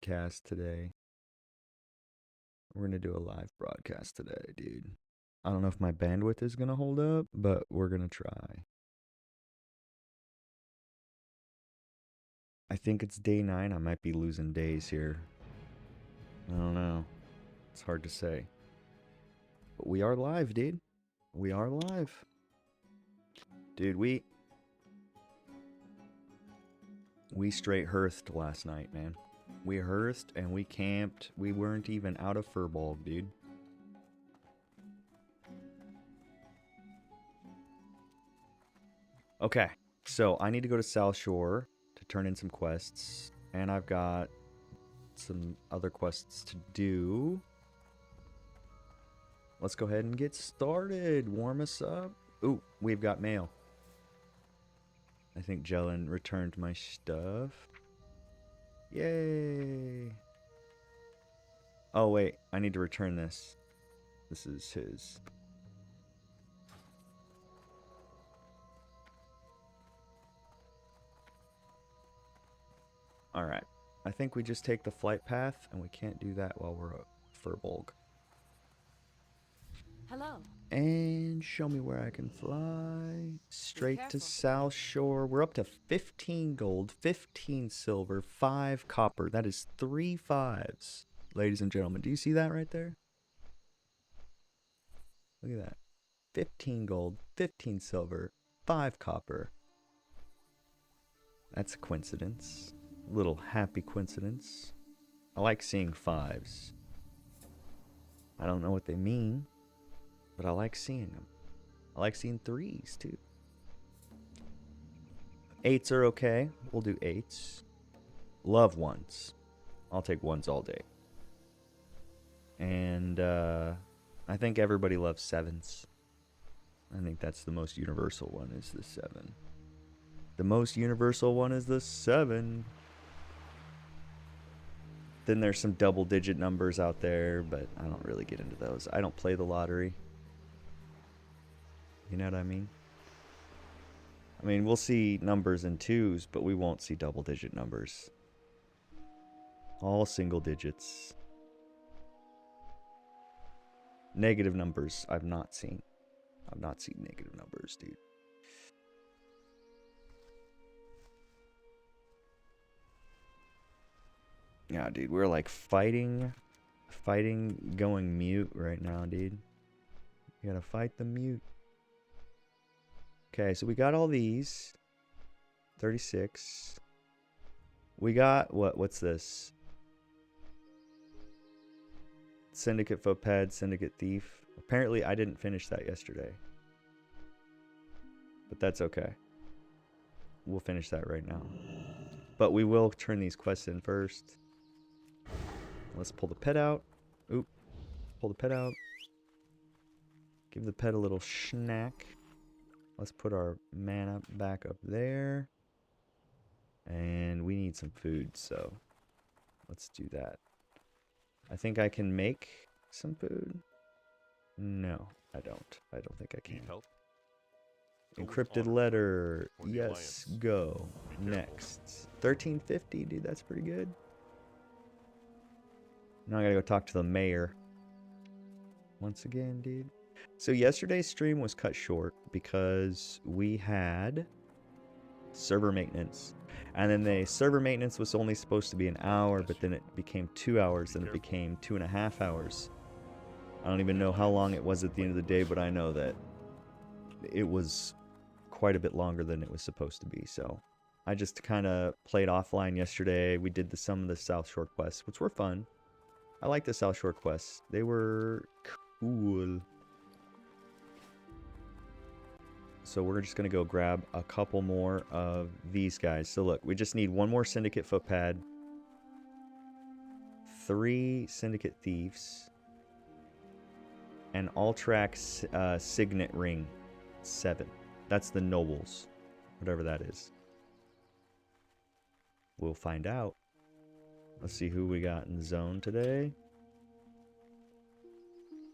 broadcast today. We're going to do a live broadcast today, dude. I don't know if my bandwidth is going to hold up, but we're going to try. I think it's day 9. I might be losing days here. I don't know. It's hard to say. But we are live, dude. We are live. Dude, we straight hearthed last night, man. We hearthed and we camped. We weren't even out of Furbolg, dude. Okay, so I need to go to South Shore to turn in some quests. And I've got some other quests to do. Let's go ahead and get started. Warm us up. Ooh, we've got mail. I think Jelen returned my stuff. Yay. Oh, wait. I need to return this. This is his. Alright. I think we just take the flight path, and we can't do that while we're at Furbolg. Hello. And show me where I can fly. Straight to South Shore. We're up to 15 gold, 15 silver, 5 copper. That is 3 5s. Ladies and gentlemen, do you see that right there? Look at that. 15 gold, 15 silver, 5 copper. That's a coincidence. A little happy coincidence. I like seeing 5s. I don't know what they mean, but I like seeing them. I like seeing 3s too. 8s are okay. We'll do 8s. Love 1s. I'll take 1s all day. And I think everybody loves 7s. I think that's the most universal one, is the 7. The most universal one is the 7. Then there's some double-digit numbers out there, but I don't really get into those. I don't play the lottery. You know what I mean? I mean, we'll see numbers in 2s, but we won't see double-digit numbers. All single digits. Negative numbers, I've not seen. I've not seen negative numbers, dude. Yeah, dude, we're like fighting going mute right now, dude. You gotta fight the mute. Okay, so we got all these. 36. We got, what's this? Syndicate Footpad, Syndicate Thief. Apparently, I didn't finish that yesterday. But that's okay. We'll finish that right now. But we will turn these quests in first. Let's pull the pet out. Oop. Pull the pet out. Give the pet a little snack. Let's put our mana back up there. And we need some food, so let's do that. I think I can make some food. No, I don't. I don't think I can. Need help? Encrypted letter. Yes, go. Next. 1350, dude, that's pretty good. Now I gotta go talk to the mayor. Once again, dude. So yesterday's stream was cut short because we had server maintenance. And then the server maintenance was only supposed to be an hour, but then it became 2 hours, then it became 2.5 hours. I don't even know how long it was at the end of the day, but I know that it was quite a bit longer than it was supposed to be. So I just kind of played offline yesterday. We did some of the South Shore quests, which were fun. I like the South Shore quests. They were cool. So we're just going to go grab a couple more of these guys. So look, we just need 1 more Syndicate Footpad. 3 Syndicate Thieves. And Ultrac Signet Ring. 7. That's the Nobles. Whatever that is. We'll find out. Let's see who we got in the zone today.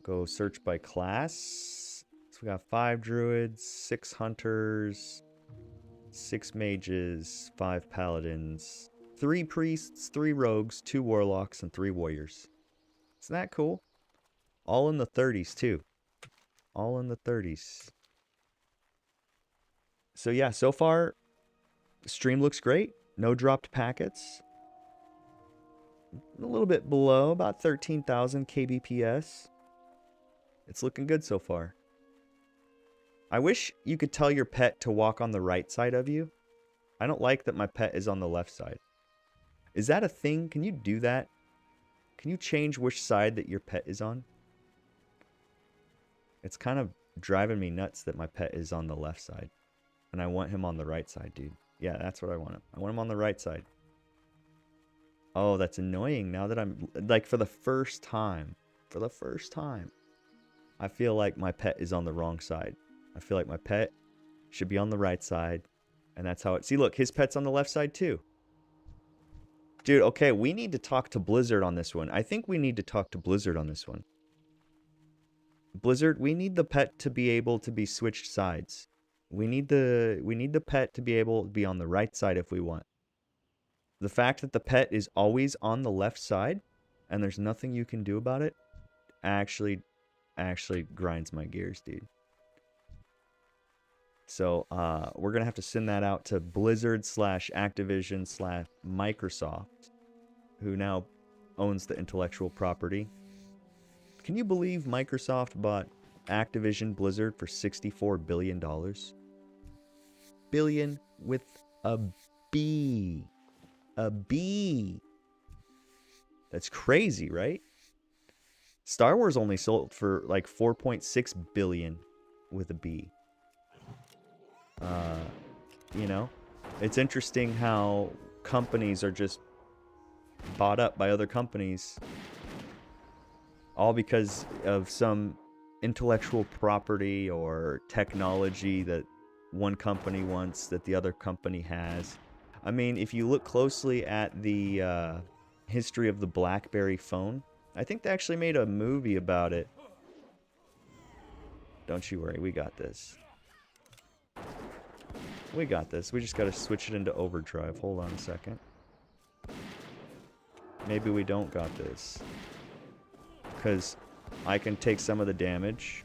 Go search by class. So we got 5 druids, 6 hunters, 6 mages, 5 paladins, 3 priests, 3 rogues, 2 warlocks, and 3 warriors. Isn't that cool? All in the 30s, too. All in the 30s. So yeah, so far, stream looks great. No dropped packets. A little bit below, about 13,000 kbps. It's looking good so far. I wish you could tell your pet to walk on the right side of you. I don't like that my pet is on the left side. Is that a thing? Can you do that? Can you change which side that your pet is on? It's kind of driving me nuts that my pet is on the left side. And I want him on the right side, dude. Yeah, that's what I want him. I want him on the right side. Oh, that's annoying now that I'm... Like, for the first time, I feel like my pet is on the wrong side. I feel like my pet should be on the right side. And that's how it... See, look, his pet's on the left side, too. Dude, okay, we need to talk to Blizzard on this one. I think we need to talk to Blizzard on this one. Blizzard, we need the pet to be able to be switched sides. We need the pet to be able to be on the right side if we want. The fact that the pet is always on the left side and there's nothing you can do about it actually grinds my gears, dude. So we're going to have to send that out to Blizzard / Activision / Microsoft, who now owns the intellectual property. Can you believe Microsoft bought Activision Blizzard for $64 billion? Billion with a B. A B. That's crazy, right? Star Wars only sold for like 4.6 billion with a B. You know, it's interesting how companies are just bought up by other companies, all because of some intellectual property or technology that one company wants that the other company has. I mean, if you look closely at the history of the BlackBerry phone, I think they actually made a movie about it. Don't you worry, we got this. We got this. We just got to switch it into overdrive. Hold on a second. Maybe we don't got this. Because I can take some of the damage.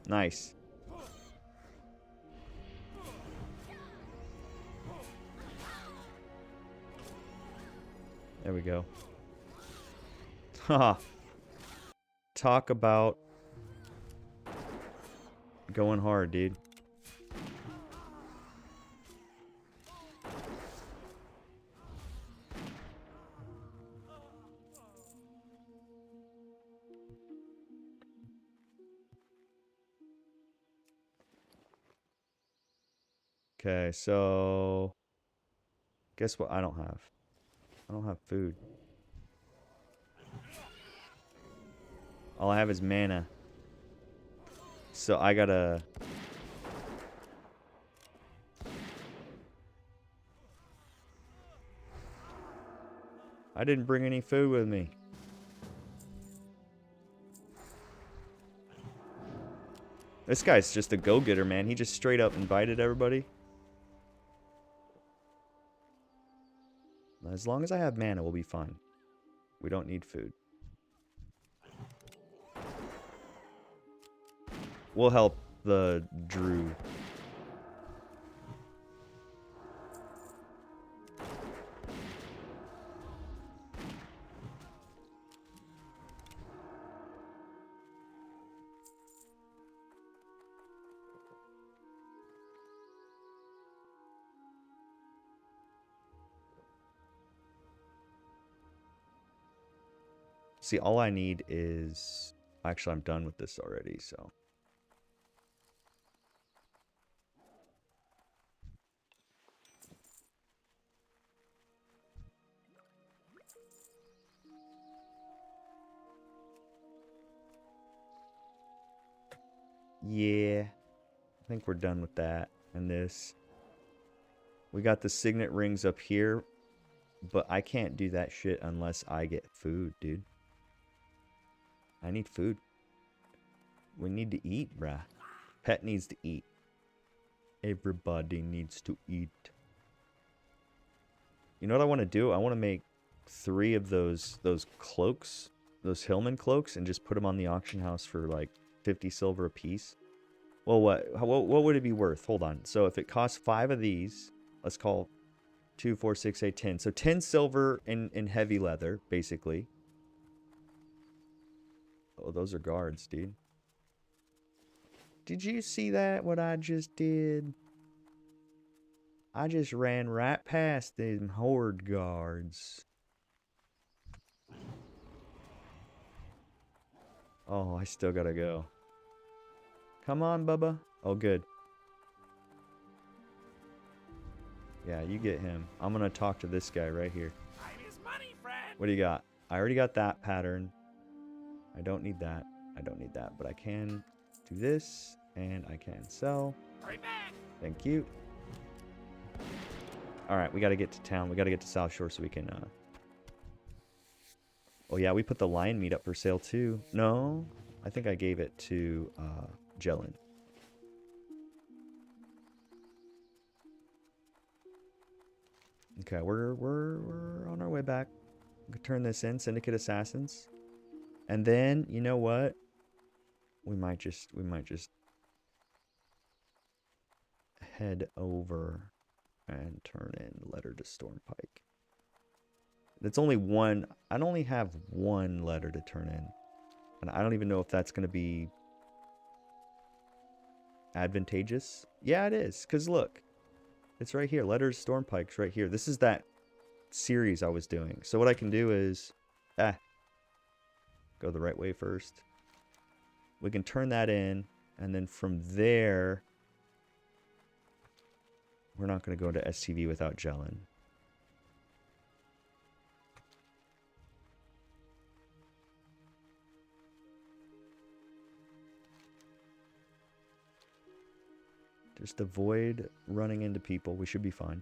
Nice. There we go. Haha. Talk about going hard, dude. Okay, so guess what I don't have? I don't have food. All I have is mana. So I gotta... I didn't bring any food with me. This guy's just a go-getter, man. He just straight up invited everybody. As long as I have mana, we'll be fine. We don't need food. We'll help the Drew. See, all I need is... Actually, I'm done with this already, so... Yeah, I think we're done with that and this. We got the signet rings up here, but I can't do that shit unless I get food, dude. I need food. We need to eat, bruh. Pet needs to eat. Everybody needs to eat. You know what I want to do? I want to make 3 of those cloaks, those Hillman cloaks, and just put them on the auction house for like 50 silver a piece. Well, what would it be worth? Hold on. So if it costs 5 of these, let's call 2, 4, 6, 8, 10. So 10 silver in heavy leather, basically. Oh, those are guards, dude. Did you see that, what I just did? I just ran right past them horde guards. Oh, I still gotta go. Come on, Bubba. Oh, good. Yeah, you get him. I'm gonna talk to this guy right here. What do you got? I already got that pattern. I don't need that. I don't need that, but I can do this, and I can sell. Thank you. All right, we got to get to town. We got to get to South Shore so we can... Oh, yeah, we put the lion meat up for sale, too. No, I think I gave it to Jellin. Okay, we're on our way back. We can turn this in, Syndicate Assassins. And then, you know what? We might just head over and turn in letter to Stormpike. It's only one. I only have one letter to turn in. And I don't even know if that's going to be advantageous. Yeah, it is. Because look, it's right here. Letter to Stormpike's right here. This is that series I was doing. So what I can do is, go the right way first. We can turn that in. And then from there, we're not going to go into STV without Jellin. Just avoid running into people. We should be fine.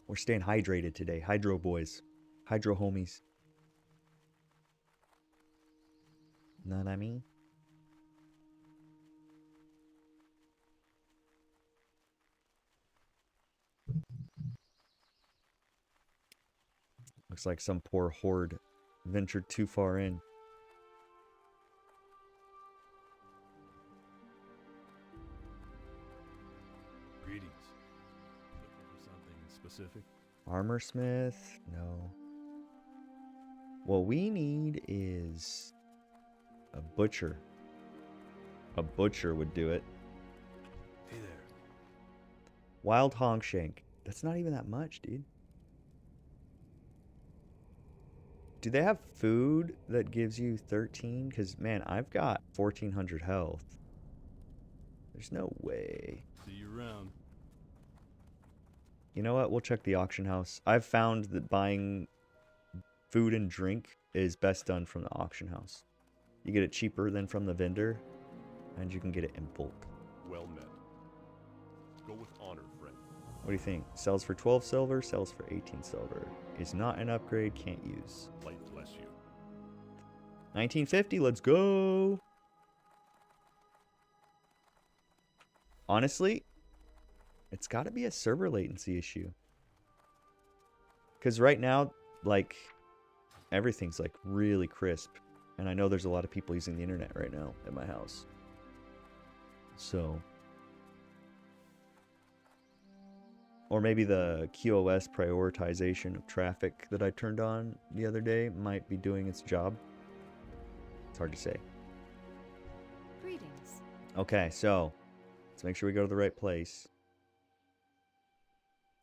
We're staying hydrated today. Hydro boys. Hydro homies. Know what I mean? Looks like some poor horde ventured too far in. Greetings. Looking for something specific? Armorsmith? No. What we need is a butcher. A butcher would do it. Hey there. Wild Hongshank. That's not even that much, dude. Do they have food that gives you 13? Because, man, I've got 1,400 health. There's no way. See you around. You know what? We'll check the auction house. I've found that buying food and drink is best done from the auction house. You get it cheaper than from the vendor, and you can get it in bulk. Well met. Go with honor, friend. What do you think? Sells for 12 silver, sells for 18 silver. Is not an upgrade, can't use. Light bless you. 1950, let's go! Honestly, it's got to be a server latency issue. Because right now, like, everything's like really crisp. And I know there's a lot of people using the internet right now at my house. So... Or maybe the QoS prioritization of traffic that I turned on the other day might be doing its job. It's hard to say. Greetings. Okay, so let's make sure we go to the right place.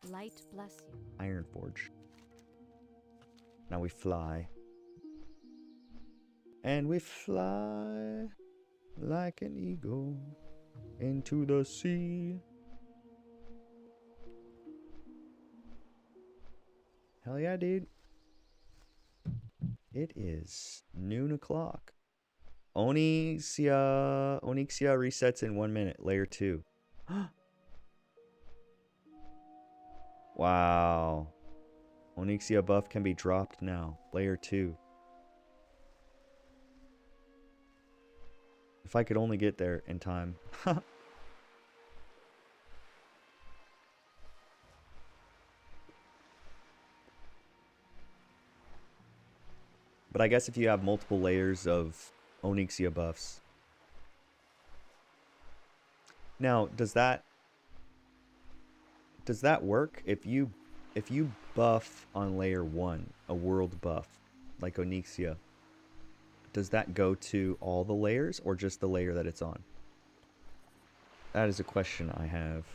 Light bless you. Ironforge. Now we fly. And we fly like an eagle into the sea. Hell yeah, dude. It is noon o'clock. Onyxia resets in 1 minute. Layer 2. Wow. Onyxia buff can be dropped now. Layer 2. If I could only get there in time. But I guess if you have multiple layers of Onyxia buffs. Now, does that work if you buff on layer 1, a world buff like Onyxia? Does that go to all the layers or just the layer that it's on? That is a question I have.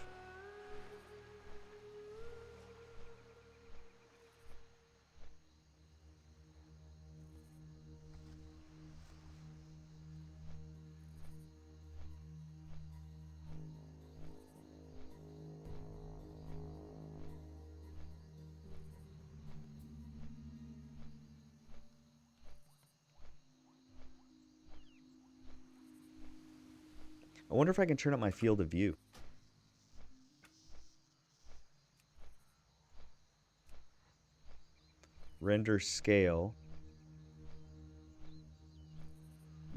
I wonder if I can turn up my field of view. Render scale.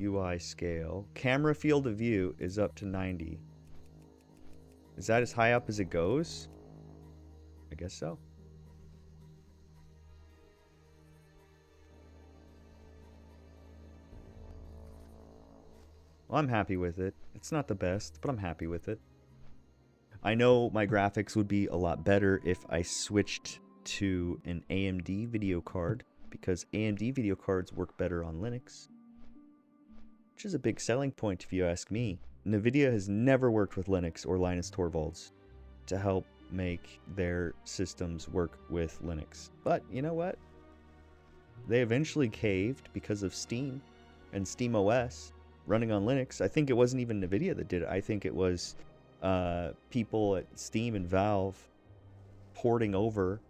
UI scale. Camera field of view is up to 90. Is that as high up as it goes? I guess so. Well, I'm happy with it. It's not the best, but I'm happy with it. I know my graphics would be a lot better if I switched to an AMD video card, because AMD video cards work better on Linux, which is a big selling point if you ask me. NVIDIA has never worked with Linux or Linus Torvalds to help make their systems work with Linux. But you know what? They eventually caved because of Steam and SteamOS running on Linux. I think it wasn't even NVIDIA that did it. I think it was people at Steam and Valve porting over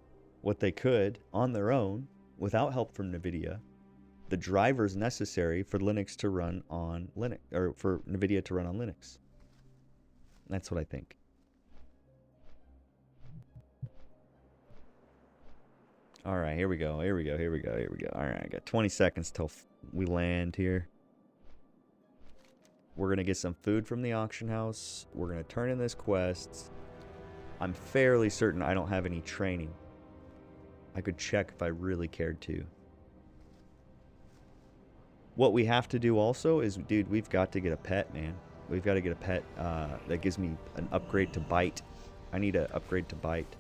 what they could on their own without help from NVIDIA, the drivers necessary for Linux to run on Linux, or for NVIDIA to run on Linux. That's what I think. All right, here we go. Here we go. Here we go. Here we go. All right, I got 20 seconds till we land here. We're going to get some food from the auction house. We're going to turn in this quest. I'm fairly certain I don't have any training. I could check if I really cared to. What we have to do also is, dude, we've got to get a pet, man. We've got to get a pet that gives me an upgrade to bite. I need an upgrade to bite.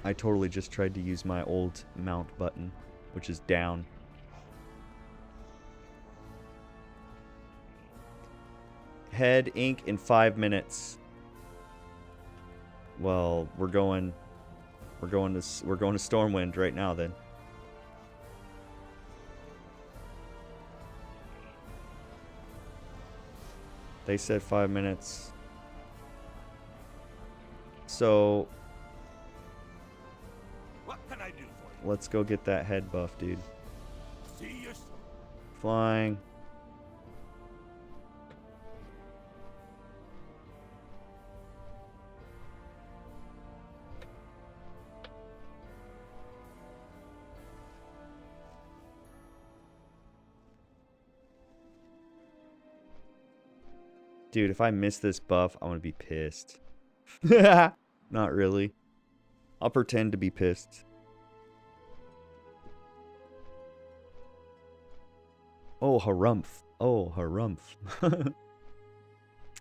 I totally just tried to use my old mount button, which is down. Head ink in 5 minutes. Well, we're going to Stormwind right now then. They said 5 minutes. So What can I do for you? let's go get that head buff, dude. See you. Flying. Dude, if I miss this buff, I'm gonna be pissed. Not really. I'll pretend to be pissed. Oh, harumph. Oh, harumph.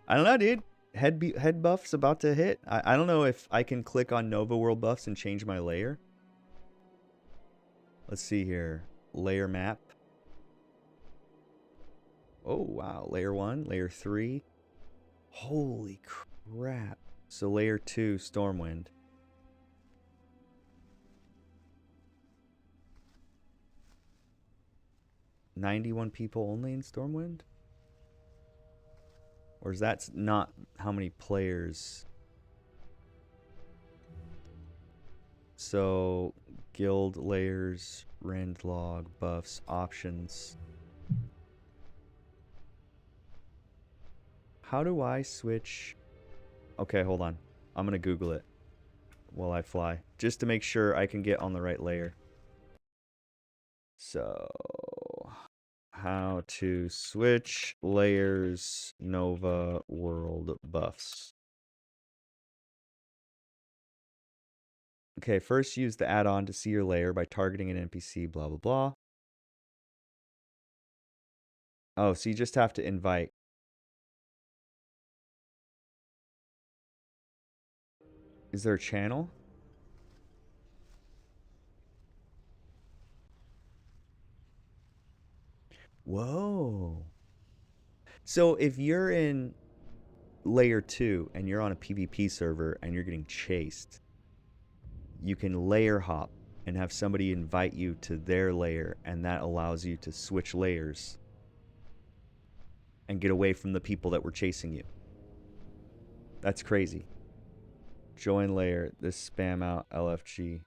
I don't know, dude. Head buff's about to hit. I don't know if I can click on Nova World buffs and change my layer. Let's see here. Layer map. Oh, wow. Layer 1, layer 3. Holy crap. So layer 2, Stormwind. $91 people only in Stormwind? Or is that not how many players? So, guild layers, rend log, buffs, options. How do I switch? Okay, hold on. I'm going to Google it. while I fly, just to make sure I can get on the right layer. So, how to switch layers, Nova World buffs. Okay, first use the add-on to see your layer by targeting an NPC, blah, blah, blah. Oh, so you just have to invite. Is there a channel? Whoa. So if you're in layer 2 and you're on a PvP server and you're getting chased, you can layer hop and have somebody invite you to their layer, and that allows you to switch layers and get away from the people that were chasing you. That's crazy. Join layer. This spam out LFG.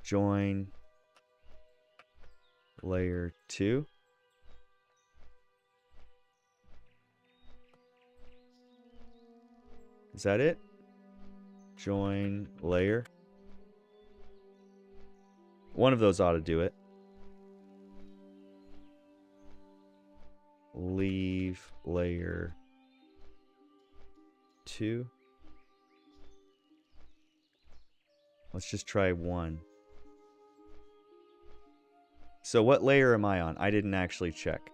Join layer 2. Is that it? Join layer. One of those ought to do it. Leave layer 2. Let's just try 1. So what layer am I on? I didn't actually check.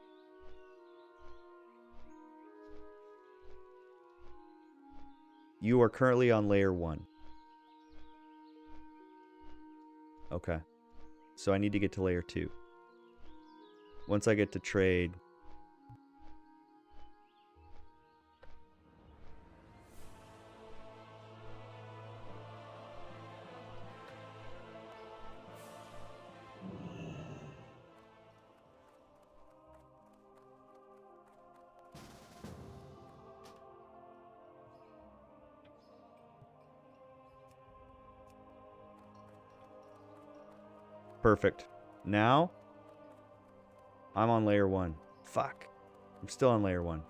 You are currently on layer 1. Okay. So I need to get to layer 2. Once I get to trade... Perfect. Now, I'm on layer 1. Fuck. I'm still on layer 1.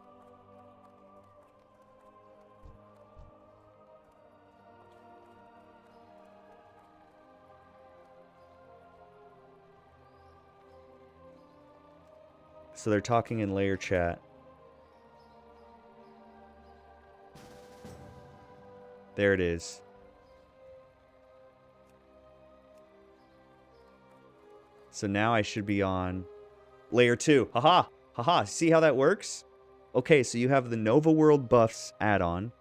So they're talking in layer chat. There it is. So now I should be on layer 2. Haha! Haha! See how that works? Okay, so you have the Nova World buffs add-on,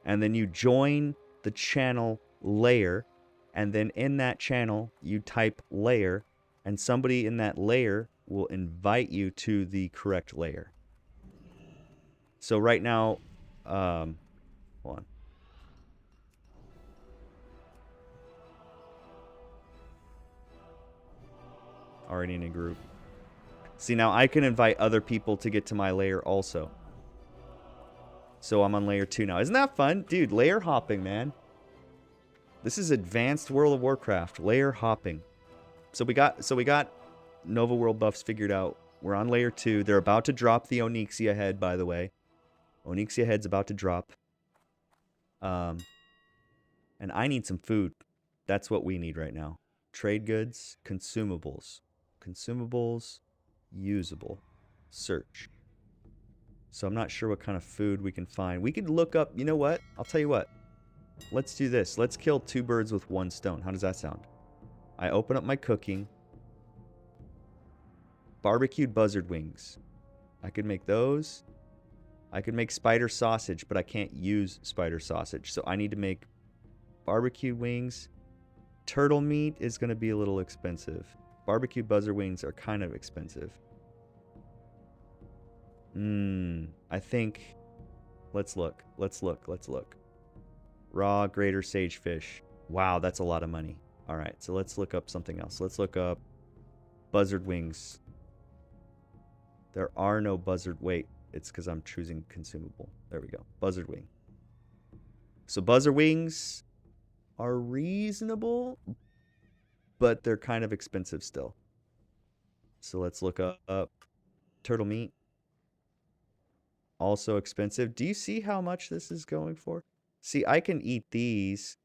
and then you join the channel layer, and then in that channel you type layer, and somebody in that layer will invite you to the correct layer. So right now, hold on. Already in a group. See, now I can invite other people to get to my layer also. So I'm on layer 2 now. Isn't that fun? Dude, layer hopping, man. This is advanced World of Warcraft. Layer hopping. So we got Nova World buffs figured out. We're on layer 2. They're about to drop the Onyxia head, by the way. Onyxia head's about to drop. And I need some food. That's what we need right now. Trade goods, consumables. Consumables, usable. Search. So I'm not sure what kind of food we can find. We could look up, you know what? I'll tell you what. Let's do this. Let's kill 2 birds with 1 stone. How does that sound? I open up my cooking. Barbecued buzzard wings. I could make those. I could make spider sausage, but I can't use spider sausage. So I need to make barbecued wings. Turtle meat is going to be a little expensive. Barbecued buzzard wings are kind of expensive. I think... Let's look. Let's look. Let's look. Raw greater sage fish. Wow, that's a lot of money. All right, so let's look up something else. Let's look up buzzard wings. There are no buzzard... Wait, it's because I'm choosing consumable. There we go. Buzzard wing. So buzzard wings are reasonable, but they're kind of expensive still. So let's look up turtle meat. Also expensive. Do you see how much this is going for? See, I can eat these.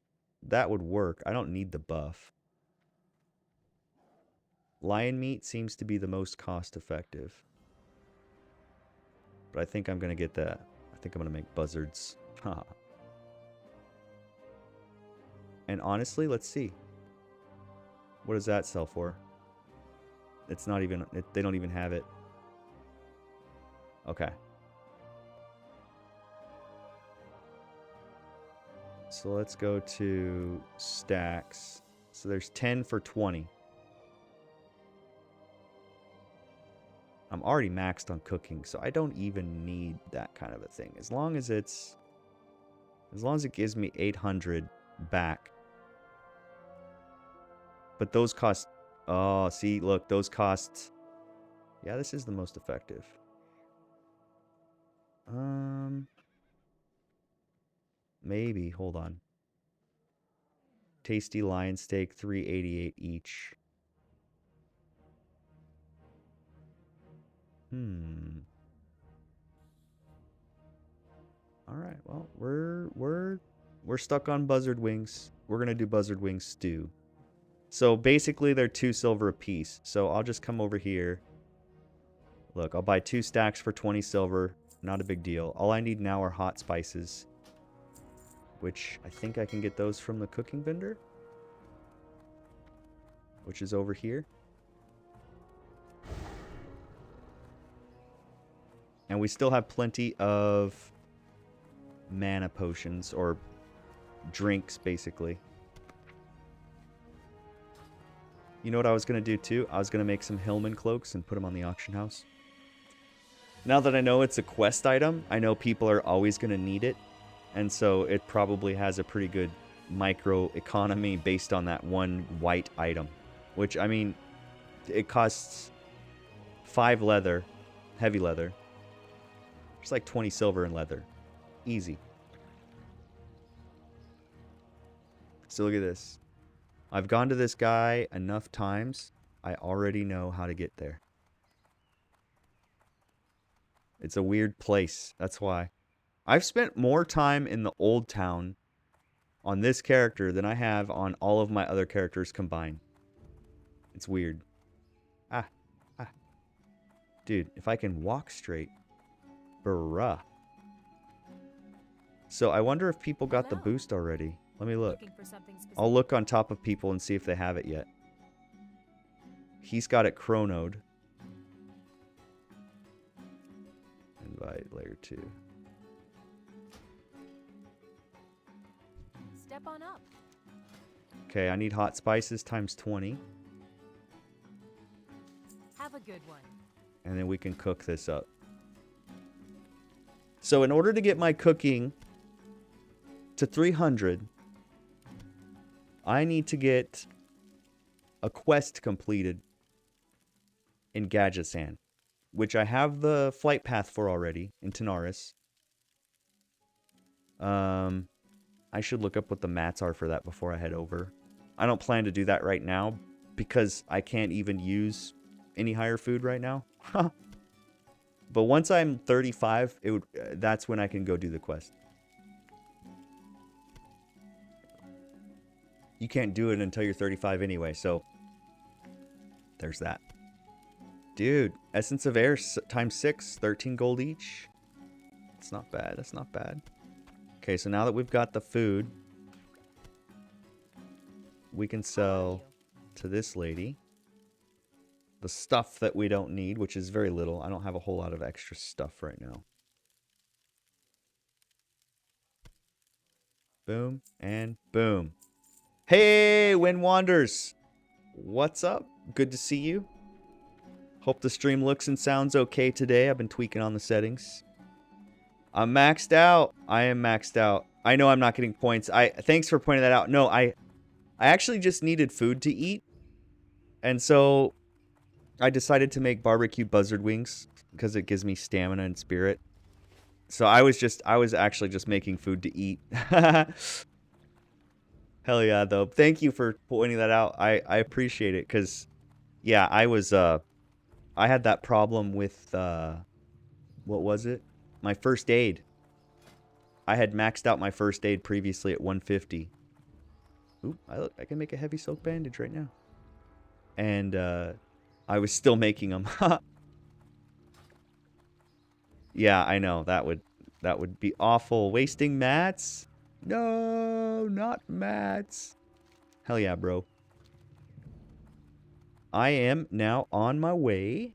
That would work. I don't need the buff. Lion meat seems to be the most cost effective. But I think I'm going to get that. I think I'm going to make buzzards. And honestly, let's see. What does that sell for? It's not even... they don't even have it. Okay. So let's go to stacks. So there's 10 for 20. I'm already maxed on cooking, so I don't even need that kind of a thing. As long as it gives me 800 back. But those cost... oh, see, look, those cost... yeah, this is the most effective. Maybe, hold on. Tasty lion steak, 388 each. All right, well, we're stuck on buzzard wings. We're gonna do buzzard wing stew. So basically, they're 2 silver a piece. So I'll just come over here. Look, I'll buy 2 stacks for 20 silver. Not a big deal. All I need now are hot spices, which I think I can get those from the cooking vendor, which is over here. And we still have plenty of mana potions, or drinks, basically. You know what I was going to do, too? I was going to make some Hillman cloaks and put them on the auction house. Now that I know it's a quest item, I know people are always going to need it. And so it probably has a pretty good micro economy based on that one white item. Which, I mean, it costs 5 leather, heavy leather. It's like 20 silver in leather. Easy. So look at this. I've gone to this guy enough times, I already know how to get there. It's a weird place. That's why. I've spent more time in the old town on this character than I have on all of my other characters combined. It's weird. Dude, if I can walk straight. Bruh. So I wonder if people got the boost already. Let me look. I'll look on top of people and see if they have it yet. He's got it chronoed. Invite layer 2. Step on up. Okay, I need hot spices times 20. Have a good one. And then we can cook this up. So in order to get my cooking to 300, I need to get a quest completed in Gadgetzan, which I have the flight path for already in Tanaris. I should look up what the mats are for that before I head over. I don't plan to do that right now because I can't even use any higher food right now. But once I'm 35, that's when I can go do the quest. You can't do it until you're 35 anyway, so there's that. Dude, Essence of Air times 6, 13 gold each. It's not bad, that's not bad. Okay, so now that we've got the food, we can sell to this lady the stuff that we don't need, which is very little. I don't have a whole lot of extra stuff right now. Boom and boom. Hey, Wind Wanders! What's up? Good to see you. Hope the stream looks and sounds okay today. I've been tweaking on the settings. I'm maxed out. I am maxed out. I know I'm not getting points. Thanks for pointing that out. No, I actually just needed food to eat. And so I decided to make barbecue buzzard wings because it gives me stamina and spirit. So I was actually just making food to eat. Hell yeah, though. Thank you for pointing that out. I appreciate it because, yeah, I had that problem with, what was it? My first aid. I had maxed out my first aid previously at 150. Oop, I can make a heavy silk bandage right now. And I was still making them. Yeah, I know. That would be awful. Wasting mats? No, not mats. Hell yeah, bro. I am now on my way.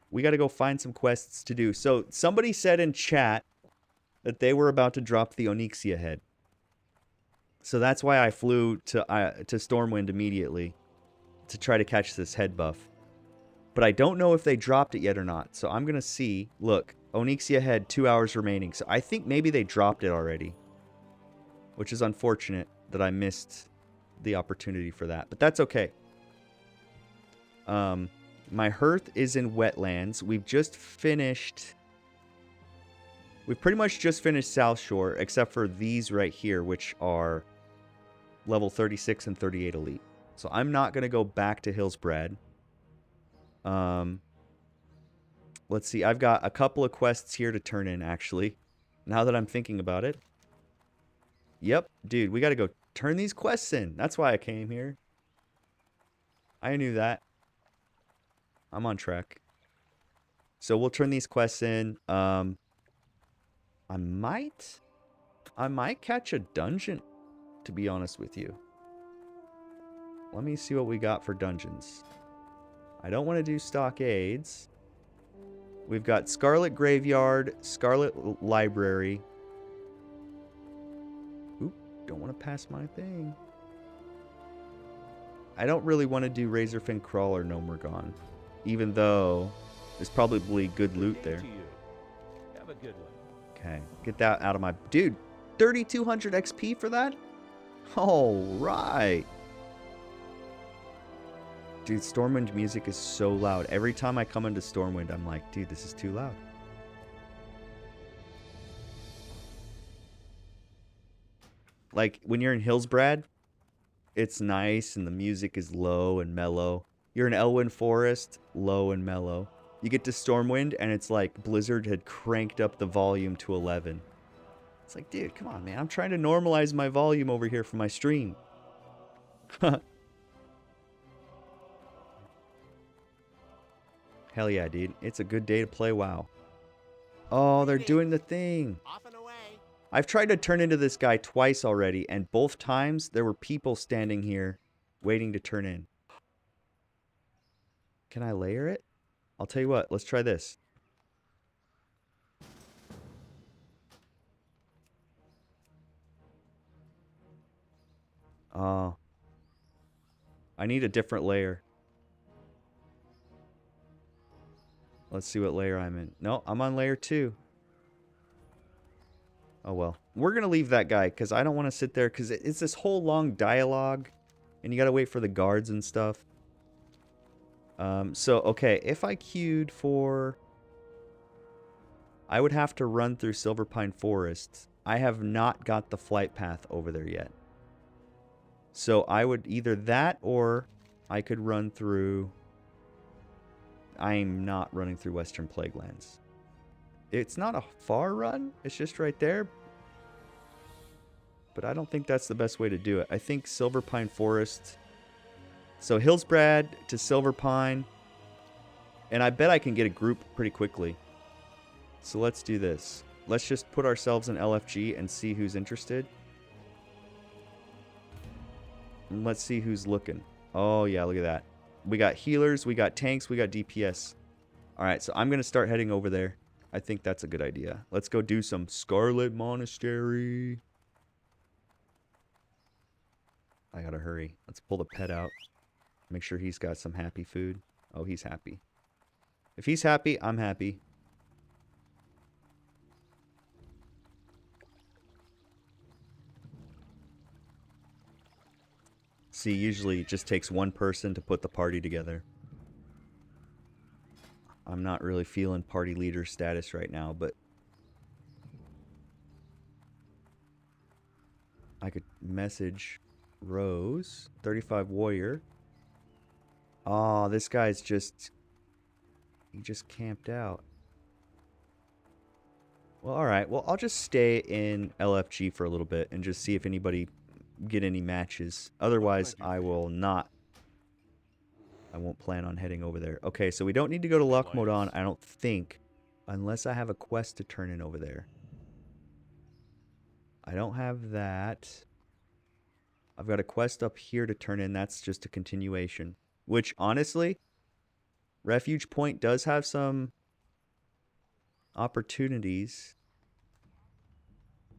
We got to go find some quests to do. So somebody said in chat that they were about to drop the Onyxia head. So that's why I flew to Stormwind immediately to try to catch this head buff. But I don't know if they dropped it yet or not. So I'm going to see. Look, Onyxia head, 2 hours remaining. So I think maybe they dropped it already. Which is unfortunate that I missed the opportunity for that. But that's okay. My hearth is in wetlands. We've just finished... We've pretty much just finished South Shore, except for these right here, which are level 36 and 38 elite. So I'm not going to go back to Hillsbrad. Let's see. I've got a couple of quests here to turn in, actually. Now that I'm thinking about it. Yep, dude, we got to go turn these quests in. That's why I came here. I knew that. I'm on track. So we'll turn these quests in. I might catch a dungeon, to be honest with you. Let me see what we got for dungeons. I don't want to do stockades. We've got Scarlet Graveyard, Scarlet Library. Oop, don't want to pass my thing. I don't really want to do Razorfin Crawl or Nomergon, even though there's probably good loot there. Have a good one. Okay, get that out of my... Dude, 3,200 XP for that? All right. Dude, Stormwind music is so loud. Every time I come into Stormwind, I'm like, dude, this is too loud. Like, when you're in Hillsbrad, it's nice and the music is low and mellow. You're in Elwyn Forest, low and mellow. You get to Stormwind, and it's like Blizzard had cranked up the volume to 11. It's like, dude, come on, man. I'm trying to normalize my volume over here for my stream. Hell yeah, dude. It's a good day to play WoW. Oh, they're doing the thing. Off and away. I've tried to turn into this guy twice already, and both times there were people standing here waiting to turn in. Can I layer it? I'll tell you what, let's try this. Oh. I need a different layer. Let's see what layer I'm in. No, I'm on layer 2. Oh well. We're going to leave that guy because I don't want to sit there because it's this whole long dialogue and you got to wait for the guards and stuff. So, okay, if I queued for... I would have to run through Silverpine Forest. I have not got the flight path over there yet. So I would either that or I could run through... I'm not running through Western Plaguelands. It's not a far run. It's just right there. But I don't think that's the best way to do it. I think Silverpine Forest... So Hillsbrad to Silverpine. And I bet I can get a group pretty quickly. So let's do this. Let's just put ourselves in LFG and see who's interested. And let's see who's looking. Oh yeah, look at that. We got healers, we got tanks, we got DPS. Alright, so I'm going to start heading over there. I think that's a good idea. Let's go do some Scarlet Monastery. I gotta hurry. Let's pull the pet out. Make sure he's got some happy food. Oh, he's happy. If he's happy, I'm happy. See, usually it just takes one person to put the party together. I'm not really feeling party leader status right now, but I could message Rose, 35 warrior. Oh, this guy's just... He just camped out. Well, all right. Well, I'll just stay in LFG for a little bit and just see if anybody get any matches. Otherwise, I will not. I won't plan on heading over there. Okay, so we don't need to go to Green Luck Modon, lights. I don't think, unless I have a quest to turn in over there. I don't have that. I've got a quest up here to turn in. That's just a continuation. Which, honestly, Refuge Point does have some opportunities.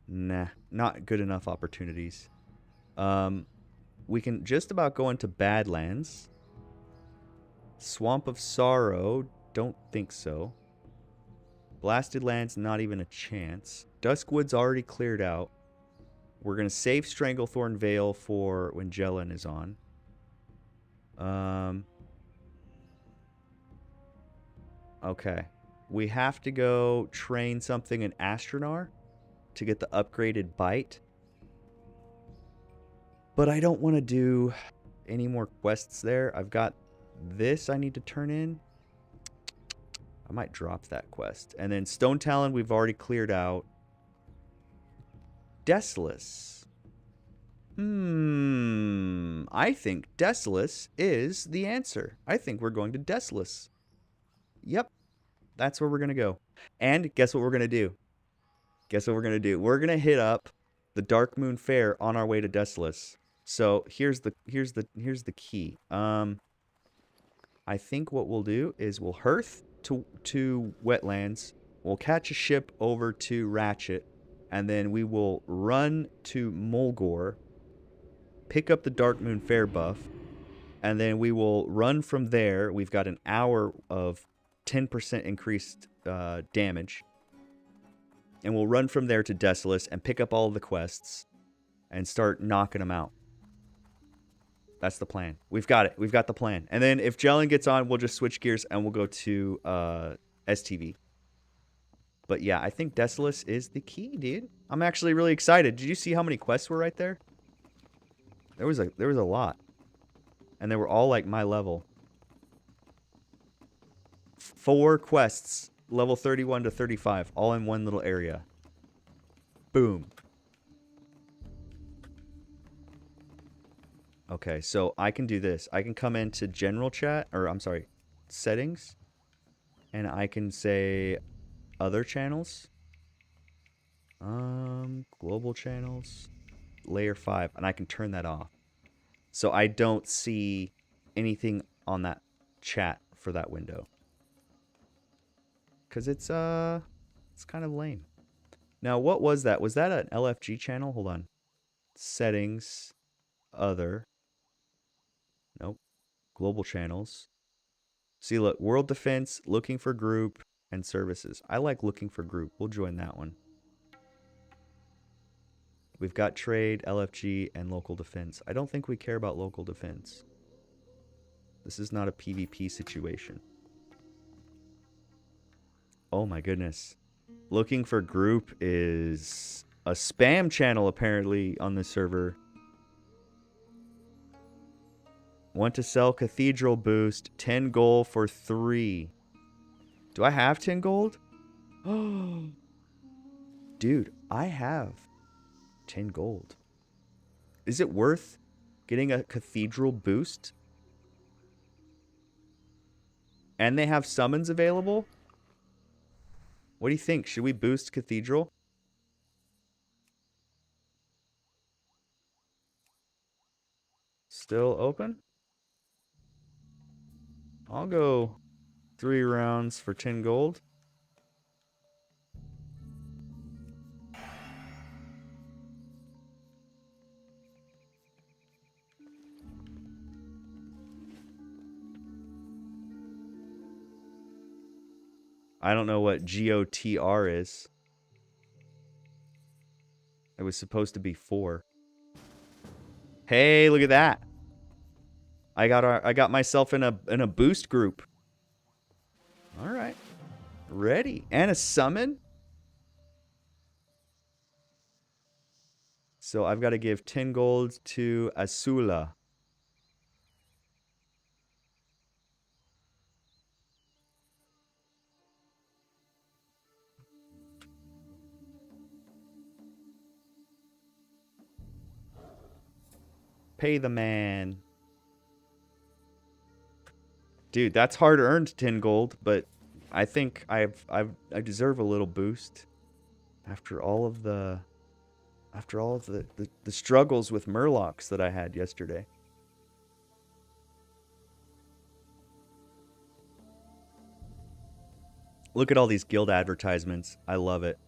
Nah, not good enough opportunities. We can just about go into Badlands. Swamp of Sorrow, don't think so. Blasted Lands, not even a chance. Duskwood's already cleared out. We're going to save Stranglethorn Vale for when Jellin is on. Okay. We have to go train something in Astronar to get the upgraded bite. But I don't want to do any more quests there. I've got this I need to turn in. I might drop that quest. And then Stone Talon we've already cleared out. Desolus. I think Desolus is the answer. I think we're going to Desolus. Yep. That's where we're going to go. And guess what we're going to do? Guess what we're going to do? We're going to hit up the Dark Moon Fair on our way to Desolus. So here's the key. I think what we'll do is we'll hearth to Wetlands. We'll catch a ship over to Ratchet, and then we will run to Mulgore, pick up the Dark Moon Fair buff, and then we will run from there. We've got an hour of 10% increased damage, and we'll run from there to Desolus and pick up all of the quests and start knocking them out. That's the plan. We've got it. We've got the plan. And then if Jellin gets on, we'll just switch gears and we'll go to STV. But yeah, I think Desolus is the key, dude. I'm actually really excited. Did you see how many quests were right there? There was a lot. And they were all like my level. 4 quests, level 31 to 35, all in one little area. Boom. Okay, so I can do this. I can come into general chat, or I'm sorry, settings, and I can say other channels, global channels, layer 5, and I can turn that off. So I don't see anything on that chat for that window. Cause it's kind of lame. Now, what was that? Was that an LFG channel? Hold on. Settings, other. Nope. Global channels. See, look, World Defense, looking for group, and services. I like looking for group. We'll join that one. We've got trade, LFG, and local defense. I don't think we care about local defense. This is not a PvP situation. Oh my goodness. Looking for group is a spam channel apparently on this server. Want to sell Cathedral Boost. 10 gold for 3. Do I have 10 gold? Oh, dude, I have 10 gold. Is it worth getting a Cathedral Boost? And they have summons available? What do you think? Should we boost Cathedral? Still open? I'll go 3 rounds for 10 gold. I don't know what GOTR is. It was supposed to be 4. Hey, look at that. I got myself in a boost group. All right. Ready. And a summon? So I've got to give 10 gold to Asula. Pay the man. Dude, that's hard earned 10 gold, but I think I deserve a little boost after all of the struggles with murlocs that I had yesterday. Look at all these guild advertisements. I love it.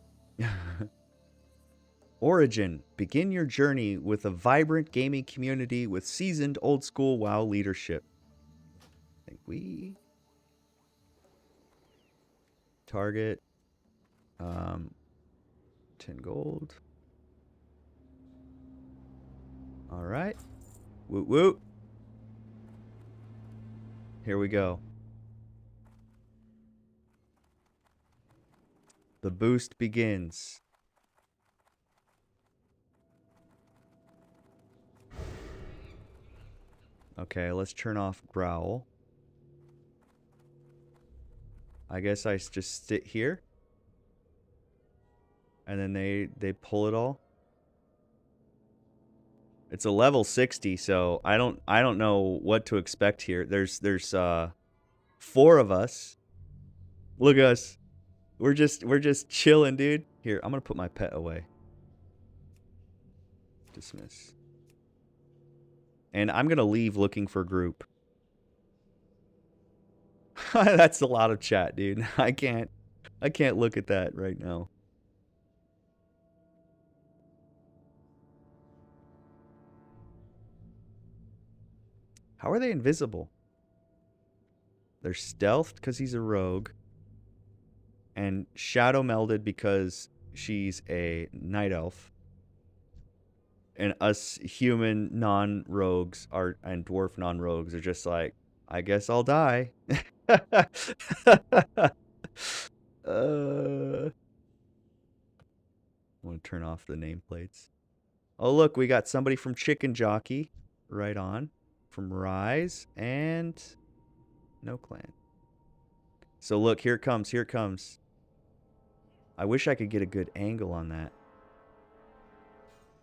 Origin. Begin your journey with a vibrant gaming community with seasoned old school WoW leadership. I think we target 10 gold. All right. Woot woot. Here we go. The boost begins. Okay, let's turn off Growl. I guess I just sit here. And then they pull it all. It's a level 60, so I don't know what to expect here. There's 4 of us. Look at us. We're just chilling, dude. Here, I'm gonna put my pet away. Dismiss. And I'm gonna leave looking for group. That's a lot of chat, dude. I can't look at that right now. How are they invisible? They're stealthed because he's a rogue. And shadow melded because she's a night elf. And us human non-rogues and dwarf non-rogues are just like, I guess I'll die. I want to turn off the nameplates. Oh, look, we got somebody from Chicken Jockey. Right on. From Rise and No Clan. So look, here it comes. Here it comes. I wish I could get a good angle on that.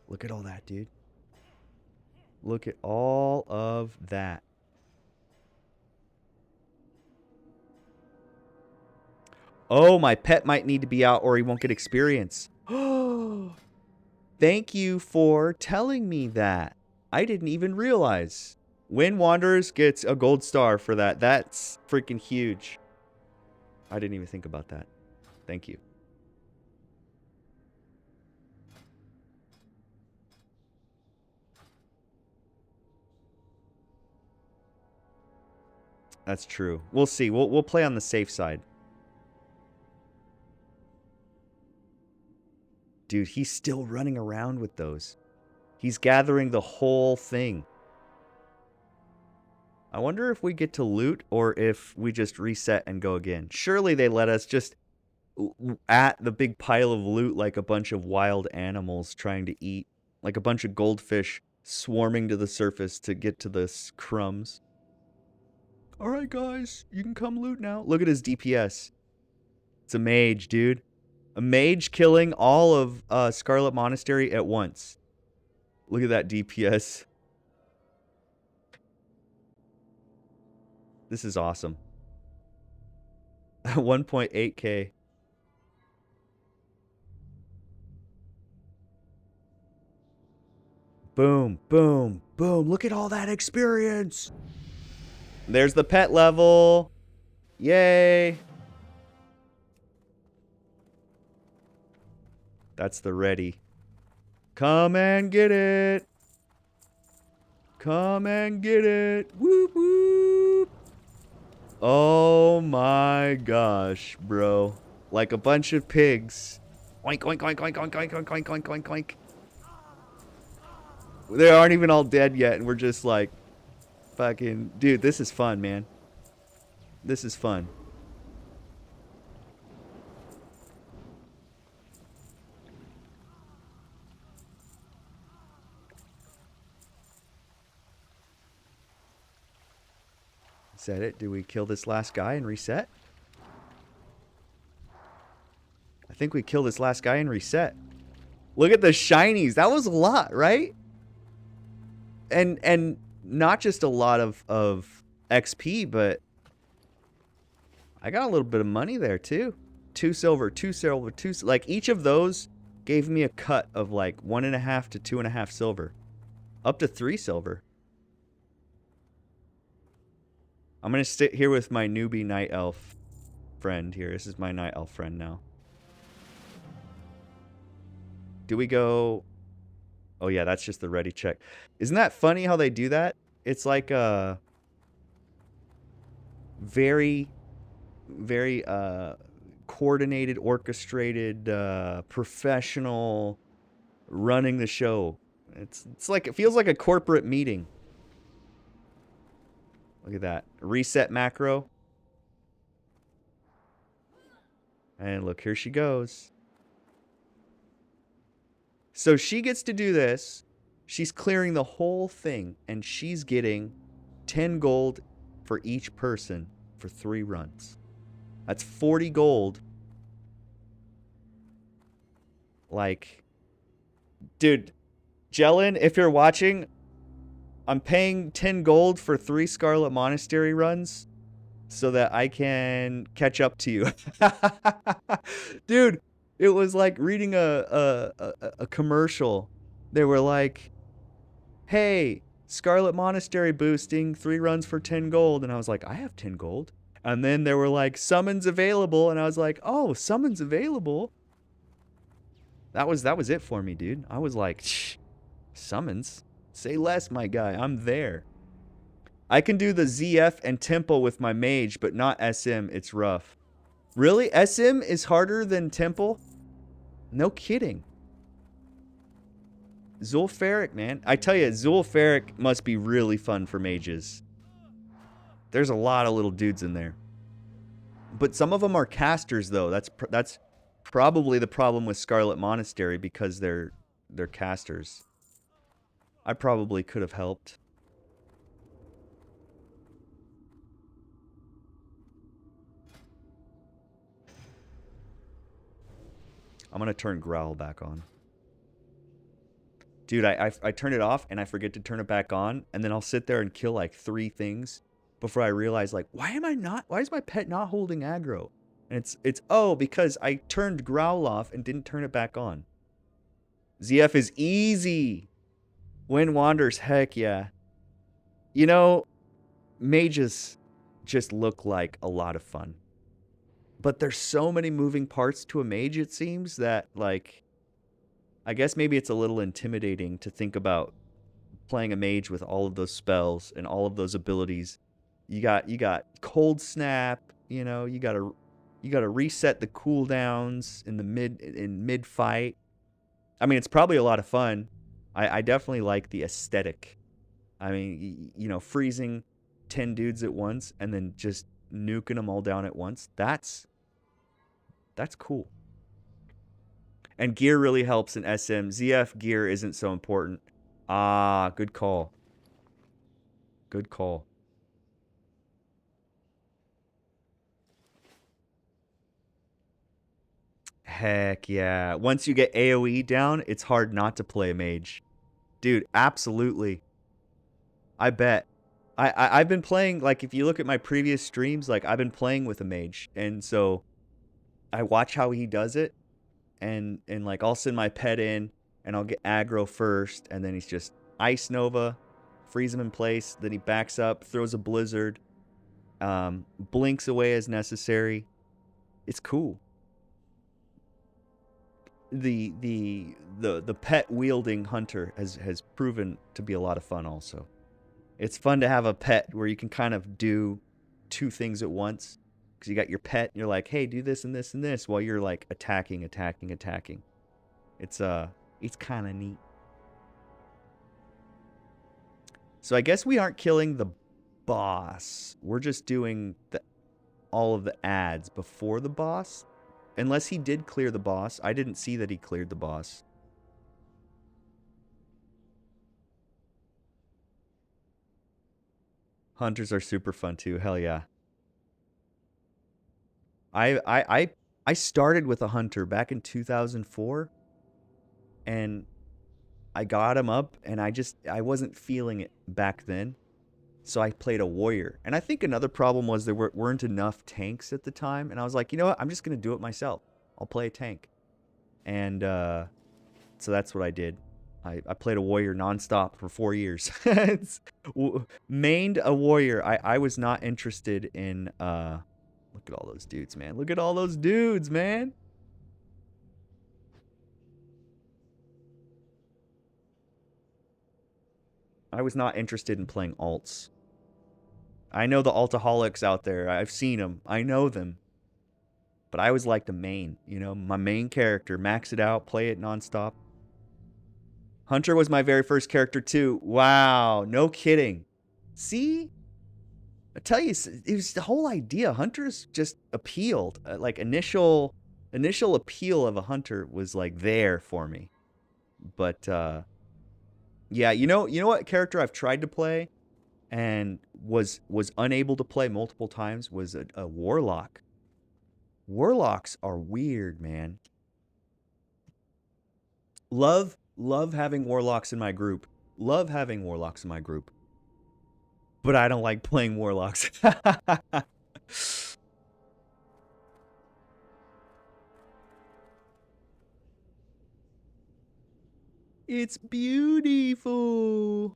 Look at all that, dude. Look at all of that. Oh, my pet might need to be out or he won't get experience. Thank you for telling me that. I didn't even realize. Wind Wanderers gets a gold star for that. That's freaking huge. I didn't even think about that. Thank you. That's true. We'll see. We'll play on the safe side. Dude, he's still running around with those. He's gathering the whole thing. I wonder if we get to loot or if we just reset and go again. Surely they let us just at the big pile of loot like a bunch of wild animals trying to eat. Like a bunch of goldfish swarming to the surface to get to the crumbs. Alright guys, you can come loot now. Look at his DPS. It's a mage, dude. A mage killing all of Scarlet Monastery at once. Look at that DPS. This is awesome. 1.8k. Boom, boom, boom. Look at all that experience. There's the pet level. Yay. That's the ready. Come and get it. Come and get it. Whoop, whoop. Oh my gosh, bro. Like a bunch of pigs. Oink, oink, oink, oink, oink, oink, oink, oink, oink, oink, oink. They aren't even all dead yet, and we're just like, fucking, dude, this is fun, man. This is fun. Is that it? Do we kill this last guy and reset? I think we kill this last guy and reset. Look at the shinies. That was a lot, right? and not just a lot of XP, but I got a little bit of money there too. 2 silver, 2 silver, 2, like each of those gave me a cut of like 1.5 to 2.5 silver. Up to 3 silver. I'm going to sit here with my newbie night elf friend here. This is my night elf friend now. Do we go... Oh yeah, that's just the ready check. Isn't that funny how they do that? It's like a very, very coordinated, orchestrated, professional running the show. It's like, it feels like a corporate meeting. Look at that. Reset macro. And look, here she goes. So she gets to do this. She's clearing the whole thing, and she's getting 10 gold for each person for 3 runs. That's 40 gold. Like, dude, Jellin, if you're watching, I'm paying 10 gold for 3 Scarlet Monastery runs so that I can catch up to you. Dude, it was like reading a commercial. They were like, hey, Scarlet Monastery boosting, 3 runs for 10 gold. And I was like, I have 10 gold. And then they were like, summons available. And I was like, oh, summons available. That was it for me, dude. I was like, shh, summons? Say less, my guy. I'm there. I can do the ZF and Temple with my mage, but not SM. It's rough. Really? SM is harder than Temple? No kidding. Zul'Farrak, man. I tell you, Zul'Farrak must be really fun for mages. There's a lot of little dudes in there. But some of them are casters, though. That's probably the problem with Scarlet Monastery, because they're casters. I probably could have helped. I'm going to turn Growl back on. Dude, I turn it off and I forget to turn it back on. And then I'll sit there and kill like 3 things before I realize, like, why is my pet not holding aggro? And it's oh, because I turned Growl off and didn't turn it back on. ZF is easy. Wind Wanders, heck yeah. You know, mages just look like a lot of fun. But there's so many moving parts to a mage, it seems, that, like, I guess maybe it's a little intimidating to think about playing a mage with all of those spells and all of those abilities. You got cold snap, you know, you gotta reset the cooldowns in mid fight. I mean, it's probably a lot of fun. I definitely like the aesthetic. I mean, you know, freezing 10 dudes at once and then just nuking them all down at once. That's cool. And gear really helps in SM. ZF gear isn't so important. Ah, good call. Good call. Heck yeah. Once you get AoE down, it's hard not to play a mage. Dude, absolutely. I bet. I've been playing, like, if you look at my previous streams, like, I've been playing with a mage. And so I watch how he does it. And like, I'll send my pet in and I'll get aggro first. And then he's just Ice Nova, freeze him in place. Then he backs up, throws a blizzard, blinks away as necessary. It's cool. The pet wielding hunter has proven to be a lot of fun also. It's fun to have a pet where you can kind of do 2 things at once. Because you got your pet and you're like, hey, do this and this and this, while you're like attacking. It's kind of neat. So I guess we aren't killing the boss. We're just doing all of the ads before the boss. Unless he did clear the boss. I didn't see that he cleared the boss. Hunters are super fun too. Hell yeah. I started with a hunter back in 2004. And I got him up, and I wasn't feeling it back then. So I played a warrior. And I think another problem was there weren't enough tanks at the time. And I was like, you know what? I'm just going to do it myself. I'll play a tank. And so that's what I did. I played a warrior nonstop for 4 years. Mained a warrior. I was not interested in... look at all those dudes, man. Look at all those dudes, man. I was not interested in playing alts. I know the altaholics out there. I've seen them. I know them. But I always liked a main. You know, my main character. Max it out. Play it nonstop. Hunter was my very first character too. Wow. No kidding. See? I tell you, it was the whole idea. Hunters just appealed. Like initial appeal of a hunter was like there for me. But yeah, you know what character I've tried to play and was unable to play multiple times was a warlock. Warlocks are weird, man. Love having warlocks in my group. Love having warlocks in my group. But I don't like playing warlocks. It's beautiful.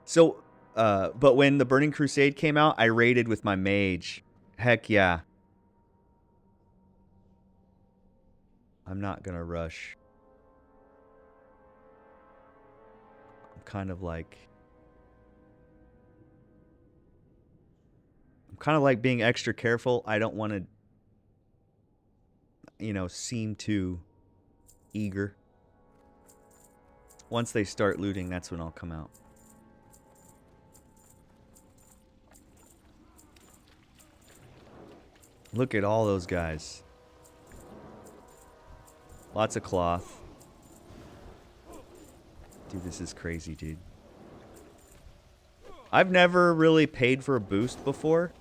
So, but when the Burning Crusade came out, I raided with my mage. Heck yeah. I'm not gonna rush. I'm kind of like being extra careful. I don't want to, you know, seem too eager. Once they start looting, that's when I'll come out. Look at all those guys. Lots of cloth. Dude, this is crazy, dude. I've never really paid for a boost before.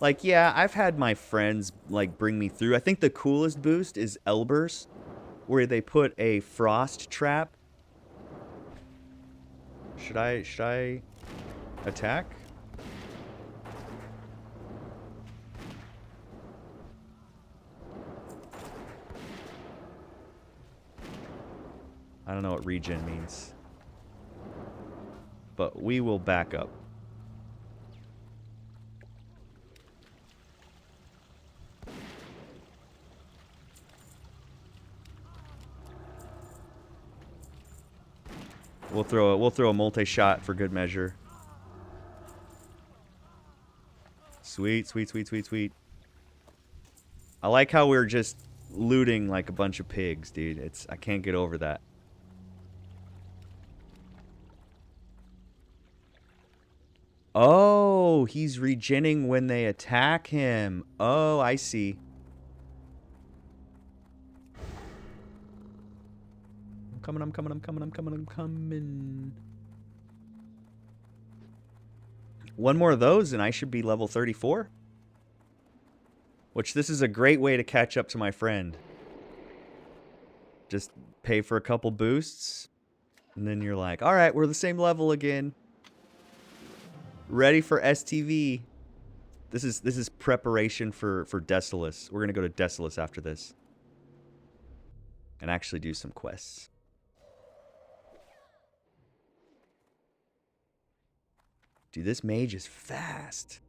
Like, yeah, I've had my friends, like, bring me through. I think the coolest boost is Elbers, where they put a frost trap. Should I attack? I don't know what regen means. But we will back up. We'll throw a multi-shot for good measure. Sweet, sweet, sweet, sweet, sweet. I like how we're just looting like a bunch of pigs, dude. I can't get over that. Oh, he's regenning when they attack him. Oh, I see. I'm coming. One more of those and I should be level 34. Which this is a great way to catch up to my friend. Just pay for a couple boosts. And then you're like, alright, we're the same level again. Ready for STV. This is preparation for Desolace. We're gonna go to Desolace after this. And actually do some quests. Dude, this mage is fast.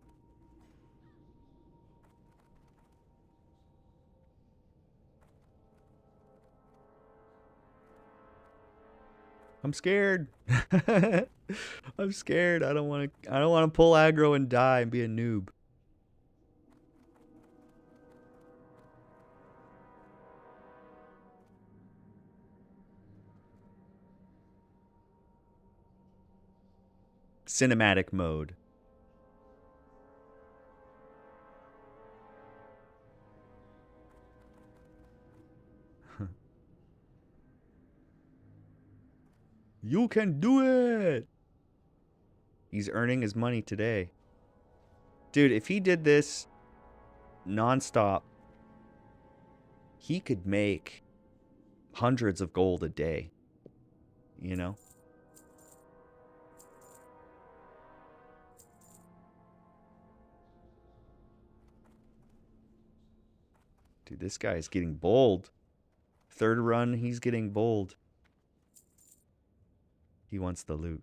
I'm scared. I'm scared. I don't want to pull aggro and die and be a noob. Cinematic mode. You can do it! He's earning his money today. Dude, if he did this non-stop, he could make hundreds of gold a day. You know? Dude, this guy is getting bold. Third run, he's getting bold. He wants the loot.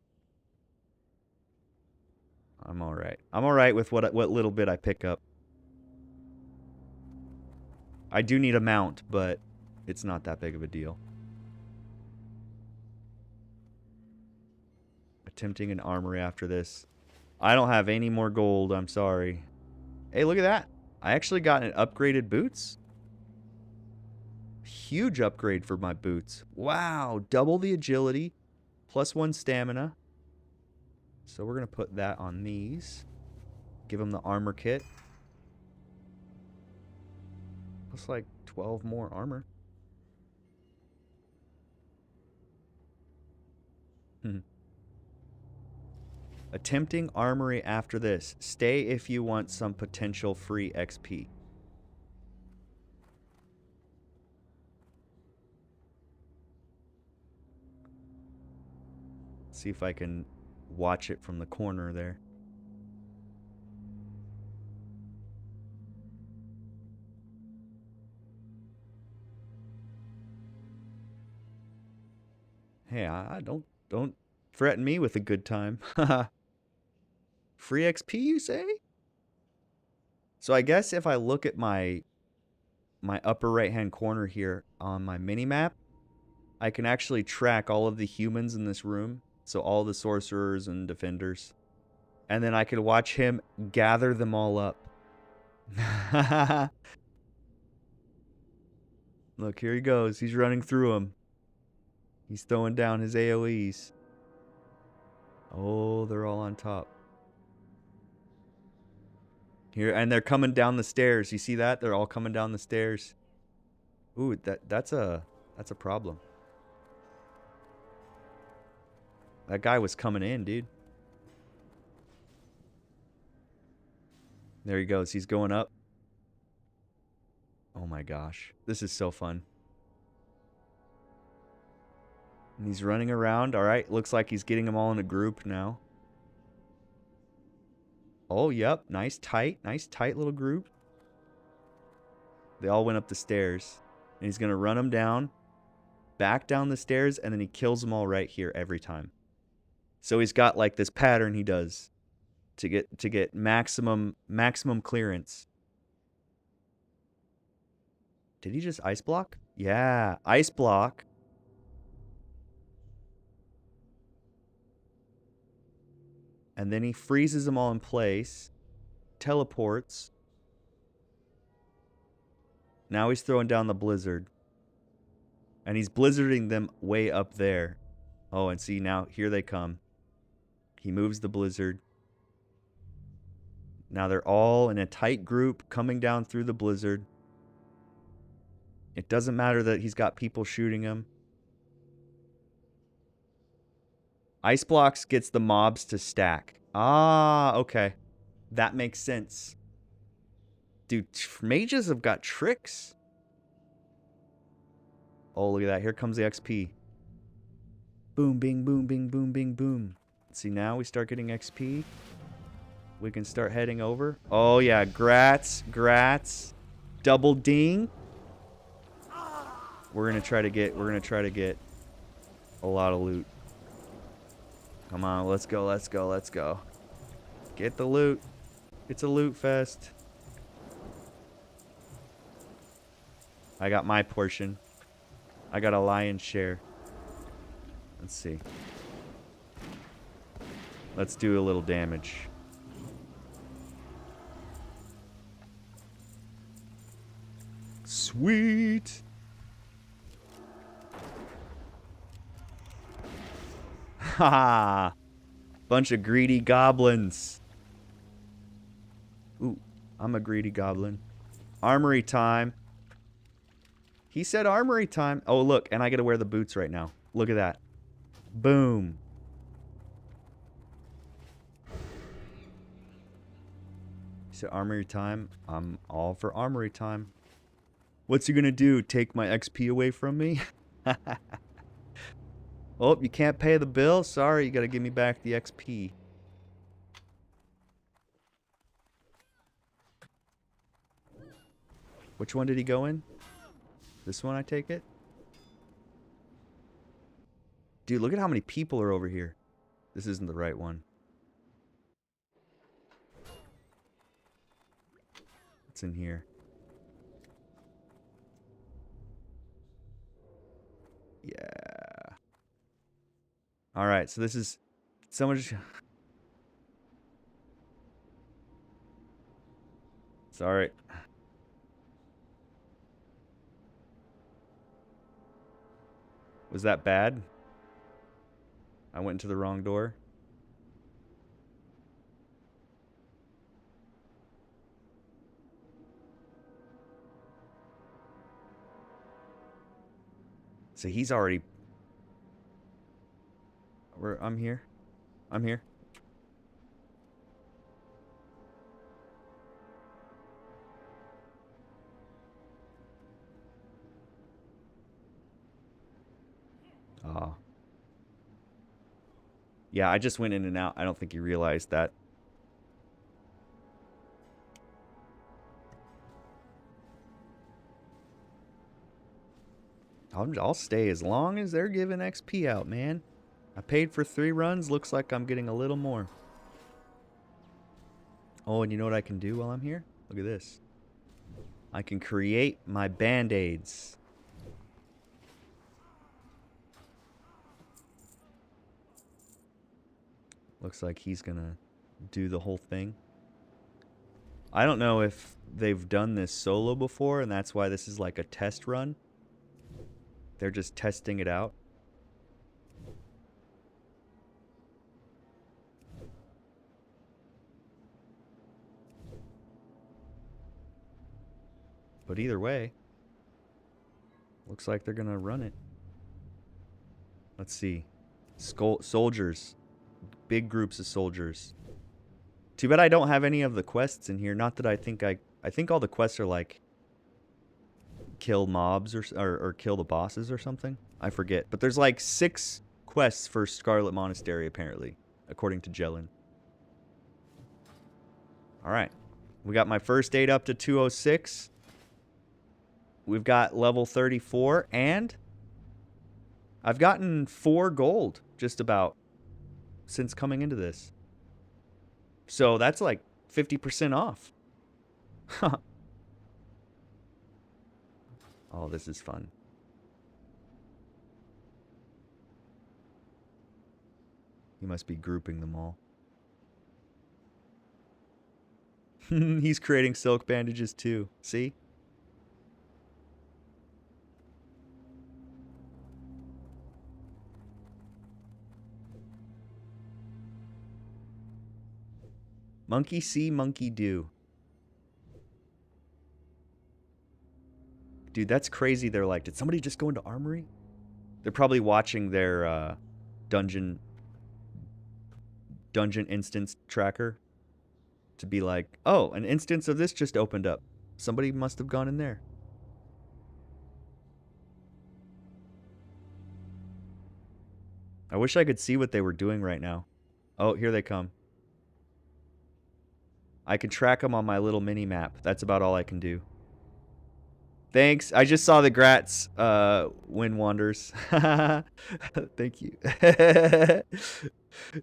I'm alright. I'm alright with what little bit I pick up. I do need a mount, but it's not that big of a deal. Attempting an armory after this. I don't have any more gold, I'm sorry. Hey, look at that. I actually got an upgraded boots. Huge upgrade for my boots. Wow, double the agility, +1 stamina. So we're going to put that on these. Give them the armor kit. Looks like 12 more armor. Attempting armory after this. Stay if you want some potential free XP. See if I can watch it from the corner there. Hey, I don't threaten me with a good time. Free XP, you say? So I guess if I look at my upper right-hand corner here on my mini-map, I can actually track all of the humans in this room. So all the sorcerers and defenders. And then I could watch him gather them all up. Look, here he goes. He's running through them. He's throwing down his AoEs. Oh, they're all on top. Here, and they're coming down the stairs. You see that? They're all coming down the stairs. Ooh, that's a problem. That guy was coming in, dude. There he goes. He's going up. Oh my gosh. This is so fun. And he's running around. All right. Looks like he's getting them all in a group now. Oh, yep. Nice tight little group. They all went up the stairs. And he's going to run them down. Back down the stairs. And then he kills them all right here every time. So he's got like this pattern he does to get maximum clearance. Did he just ice block? Yeah, ice block. And then he freezes them all in place. Teleports. Now he's throwing down the blizzard. And he's blizzarding them way up there. Oh, and see now, here they come. He moves the blizzard. Now they're all in a tight group coming down through the blizzard. It doesn't matter that he's got people shooting him. Ice blocks gets the mobs to stack. Ah, okay. That makes sense. Dude, mages have got tricks. Oh, look at that. Here comes the XP. Boom, bing, boom, bing, boom, bing, boom. See, now we start getting XP. We can start heading over. Oh, yeah. Grats. Double ding. We're gonna try to get a lot of loot. Come on, let's go. Get the loot. It's a loot fest. I got my portion. I got a lion's share. Let's see. Let's do a little damage. Sweet. Haha. Bunch of greedy goblins. Ooh, I'm a greedy goblin. Armory time. He said armory time. Oh, look, and I get to wear the boots right now. Look at that. Boom. He said armory time. I'm all for armory time. What's he gonna do? Take my XP away from me? Oh, you can't pay the bill? Sorry, you gotta give me back the XP. Which one did he go in? This one, I take it? Dude, look at how many people are over here. This isn't the right one. It's in here. Yeah. Alright, so this is... Someone just... Sorry. Was that bad? I went into the wrong door. So he's already... I'm here. I'm here. Oh. Yeah, I just went in and out. I don't think you realized that. I'll stay as long as they're giving XP out, man. I paid for 3 runs. Looks like I'm getting a little more. Oh, and you know what I can do while I'm here? Look at this. I can create my band-aids. Looks like he's gonna do the whole thing. I don't know if they've done this solo before, and that's why this is like a test run. They're just testing it out. But either way, looks like they're gonna run it. Let's see. Soldiers. Big groups of soldiers. Too bad I don't have any of the quests in here. Not that I think I think all the quests are like kill mobs or kill the bosses or something. I forget. But there's like 6 quests for Scarlet Monastery apparently, according to Jellin. All right. We got my first aid up to 206. We've got level 34 and I've gotten 4 gold just about since coming into this. So that's like 50% off. Oh, this is fun. He must be grouping them all. He's creating silk bandages too. See? Monkey see, monkey do. Dude, that's crazy. They're like, did somebody just go into armory? They're probably watching their dungeon instance tracker to be like, oh, an instance of this just opened up. Somebody must have gone in there. I wish I could see what they were doing right now. Oh, here they come. I can track them on my little mini map. That's about all I can do. Thanks. I just saw the Grats Wind Wanders. Thank you.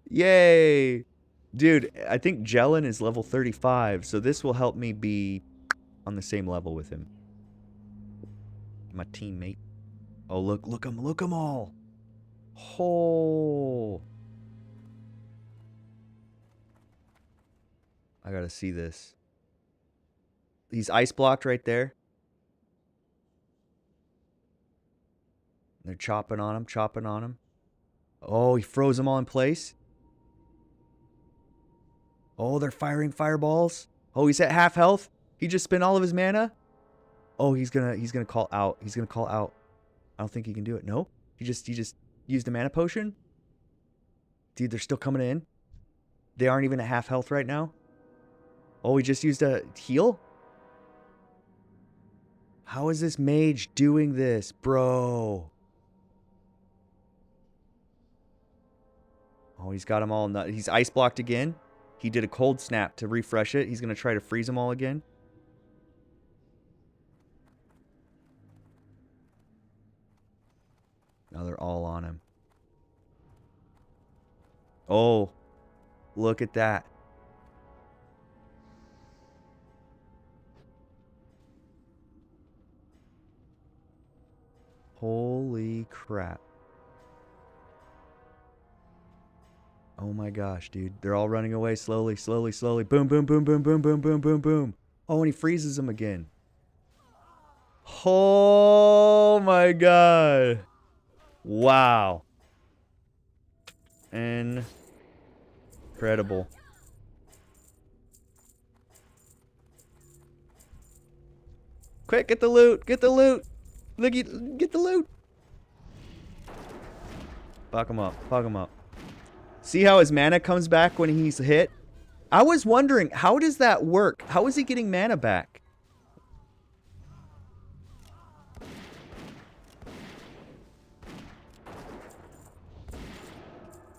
Yay. Dude, I think Jellin is level 35, so this will help me be on the same level with him. My teammate. Oh, look them all. Oh. I gotta see this. He's ice blocked right there. They're chopping on him. Oh, he froze them all in place. Oh, they're firing fireballs. Oh, he's at half health. He just spent all of his mana. Oh, he's gonna call out. He's gonna call out. I don't think he can do it. No? He just used a mana potion? Dude, they're still coming in. They aren't even at half health right now. Oh, he just used a heal? How is this mage doing this, bro? Oh, he's got them all. He's ice blocked again. He did a cold snap to refresh it. He's going to try to freeze them all again. Now they're all on him. Oh, look at that. Holy crap. Oh my gosh, dude. They're all running away slowly, slowly, slowly. Boom, boom, boom, boom, boom, boom, boom, boom, boom. Oh, and he freezes them again. Oh my god. Wow. Incredible. Quick, get the loot. Get the loot. Look, get the loot. Fuck him up. Fuck him up. See how his mana comes back when he's hit? I was wondering, how does that work? How is he getting mana back?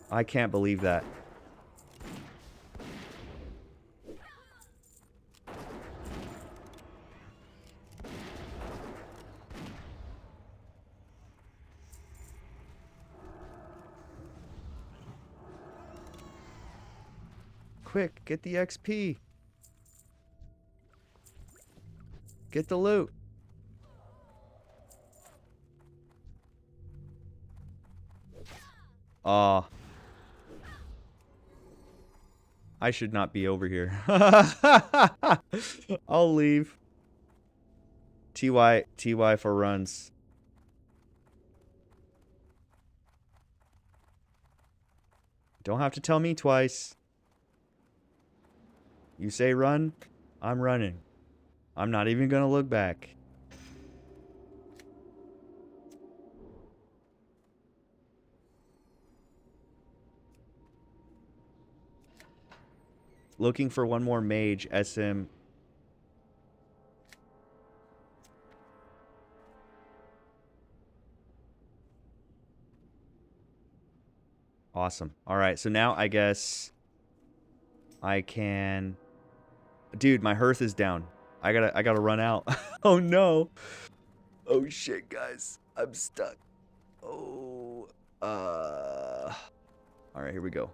I can't believe that. Quick, get the XP. Get the loot. Aw. I should not be over here. I'll leave. TY for runs. Don't have to tell me twice. You say run, I'm running. I'm not even gonna look back. Looking for one more mage, SM. Awesome. All right, so now I guess I can... Dude, my hearth is down. I gotta run out. Oh no. Oh shit, guys. I'm stuck. Oh. All right, here we go.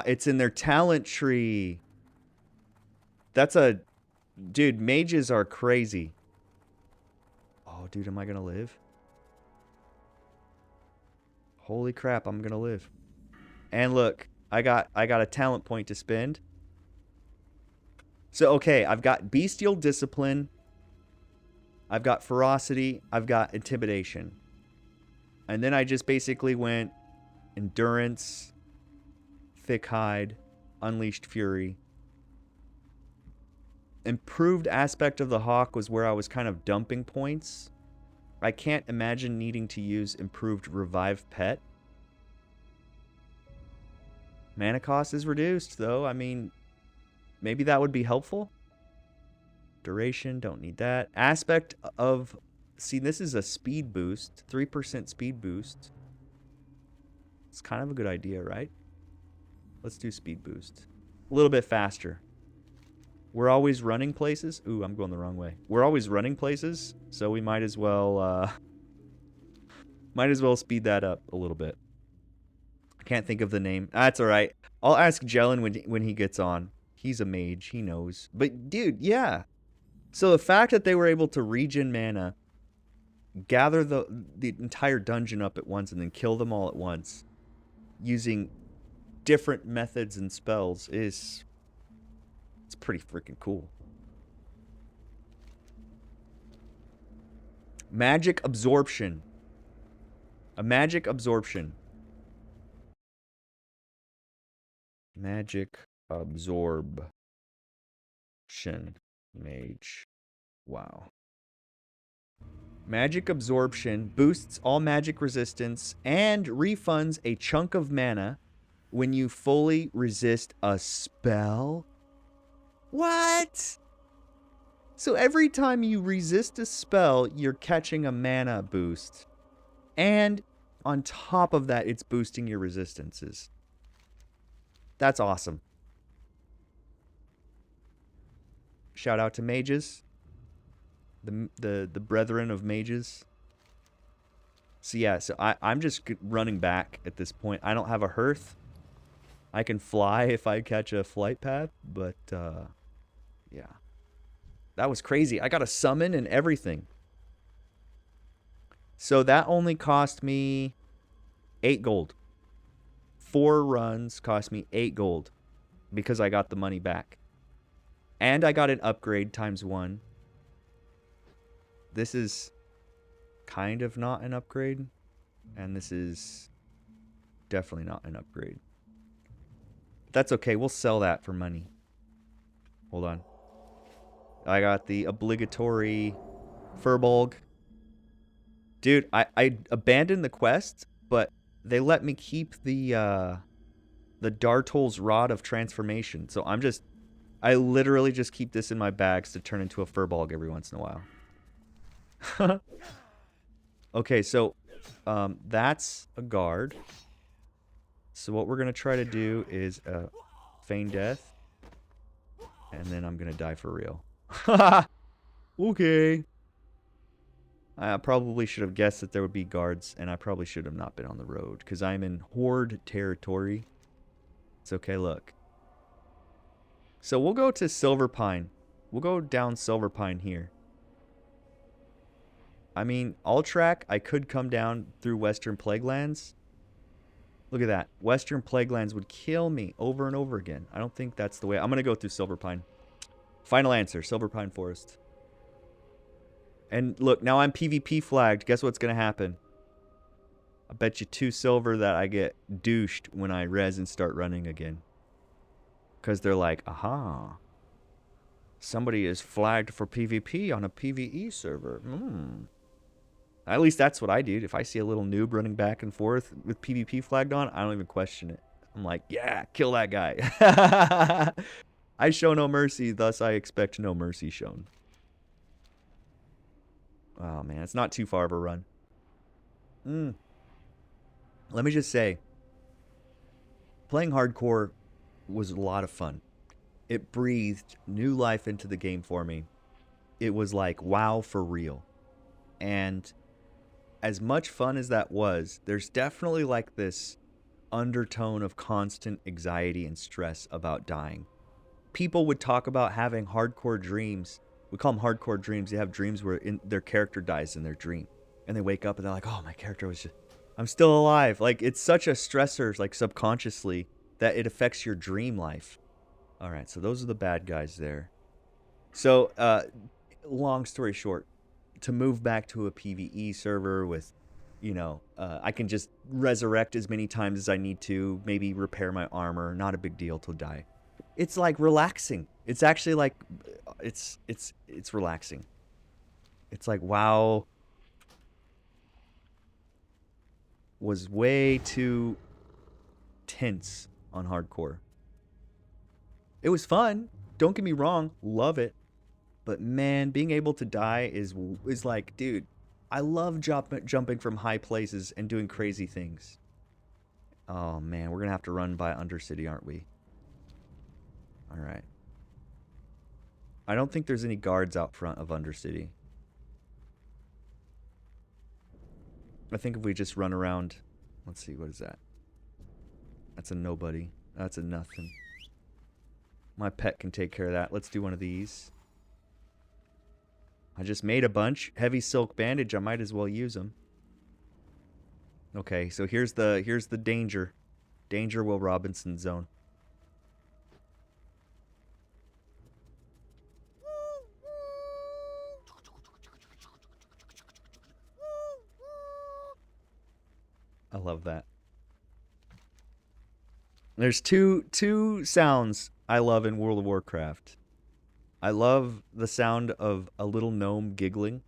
It's in their talent tree. That's a... Dude, mages are crazy. Oh, dude, am I gonna live? Holy crap, I'm gonna live. And look, I got a talent point to spend. So, okay, I've got Bestial Discipline. I've got Ferocity. I've got Intimidation. And then I just basically went Endurance... Thick Hide, Unleashed Fury. Improved Aspect of the Hawk was where I was kind of dumping points. I can't imagine needing to use Improved Revive Pet. Mana cost is reduced, though. I mean, maybe that would be helpful. Duration, don't need that. Aspect of... See, this is a speed boost. 3% speed boost. It's kind of a good idea, right? Let's do speed boost. A little bit faster. We're always running places. Ooh, I'm going the wrong way. We're always running places, so we might as well speed that up a little bit. I can't think of the name. That's all right. I'll ask Jelen when he gets on. He's a mage. He knows. But dude, yeah. So the fact that they were able to regen mana, gather the entire dungeon up at once, and then kill them all at once, using different methods and spells it's pretty freaking cool. Magic Absorption. A Magic Absorption. Magic Absorption. Mage. Wow. Magic Absorption boosts all magic resistance and refunds a chunk of mana when you fully resist a spell. What? So every time you resist a spell, you're catching a mana boost. And on top of that, it's boosting your resistances. That's awesome. Shout out to mages. The brethren of mages. So yeah, so I'm just running back at this point. I don't have a hearth. I can fly if I catch a flight path, but yeah. That was crazy. I got a summon and everything. So that only cost me 8 gold. 4 runs cost me 8 gold because I got the money back. And I got an upgrade ×1. This is kind of not an upgrade. And this is definitely not an upgrade. That's okay. We'll sell that for money. Hold on. I got the obligatory Furbolg. Dude, I abandoned the quest, but they let me keep the Dartol's Rod of Transformation. So I literally just keep this in my bags to turn into a Furbolg every once in a while. Okay, so that's a guard. So what we're going to try to do is feign death. And then I'm going to die for real. Okay. I probably should have guessed that there would be guards, and I probably should have not been on the road, because I'm in Horde territory. It's okay, look. So we'll go to Silver Pine. We'll go down Silver Pine here. I mean, Altrak, I could come down through Western Plaguelands. Look at that. Western Plaguelands would kill me over and over again. I don't think that's the way. I'm going to go through Silver Pine. Final answer, Silver Pine Forest. And look, now I'm PvP flagged. Guess what's going to happen? I bet you 2 silver that I get douched when I res and start running again. Because they're like, aha. Somebody is flagged for PvP on a PvE server. At least that's what I do. If I see a little noob running back and forth with PvP flagged on, I don't even question it. I'm like, yeah, kill that guy. I show no mercy, thus I expect no mercy shown. Oh, man, it's not too far of a run. Let me just say, playing hardcore was a lot of fun. It breathed new life into the game for me. It was like, wow, for real. And as much fun as that was, there's definitely like this undertone of constant anxiety and stress about dying. People would talk about having hardcore dreams. We call them hardcore dreams. They have dreams where their character dies in their dream. And they wake up and they're like, oh, my character was just... I'm still alive. Like, it's such a stressor, like, subconsciously, that it affects your dream life. All right, so those are the bad guys there. So, long story short, to move back to a PvE server with, you know, I can just resurrect as many times as I need to, maybe repair my armor, not a big deal to die. It's like relaxing. It's actually like, it's relaxing. It's like, wow, was way too tense on hardcore. It was fun. Don't get me wrong. Love it. But man, being able to die is like, dude, I love jumping from high places and doing crazy things. Oh man, we're going to have to run by Undercity, aren't we? All right. I don't think there's any guards out front of Undercity. I think if we just run around... Let's see, what is that? That's a nobody. That's a nothing. My pet can take care of that. Let's do one of these. I just made a bunch. Heavy silk bandage. I might as well use them. Okay, so here's the danger. Danger Will Robinson zone. I love that. There's two sounds I love in World of Warcraft. I love the sound of a little gnome giggling,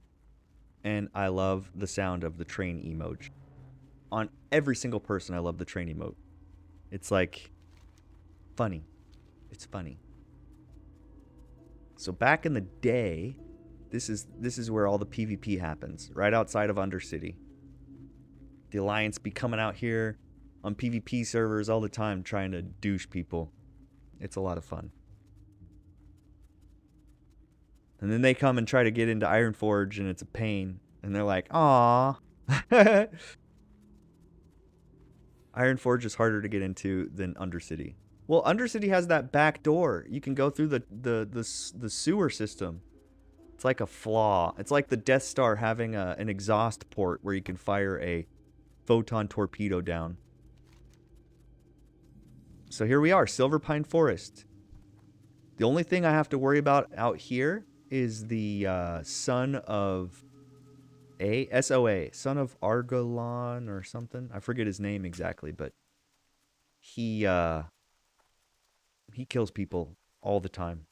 and I love the sound of the train emoji. On every single person, I love the train emote. It's like funny. It's funny. So back in the day, This is where all the PvP happens, right outside of Undercity. The Alliance be coming out here on PvP servers all the time trying to douche people. It's a lot of fun. And then they come and try to get into Ironforge and it's a pain. And they're like, "Aw." Ironforge is harder to get into than Undercity. Well, Undercity has that back door. You can go through the sewer system. It's like a flaw. It's like the Death Star having an exhaust port where you can fire a photon torpedo down. So here we are, Silverpine Forest. The only thing I have to worry about out here is the son of SOA, son of Argolon or something. I forget his name exactly, but he kills people all the time.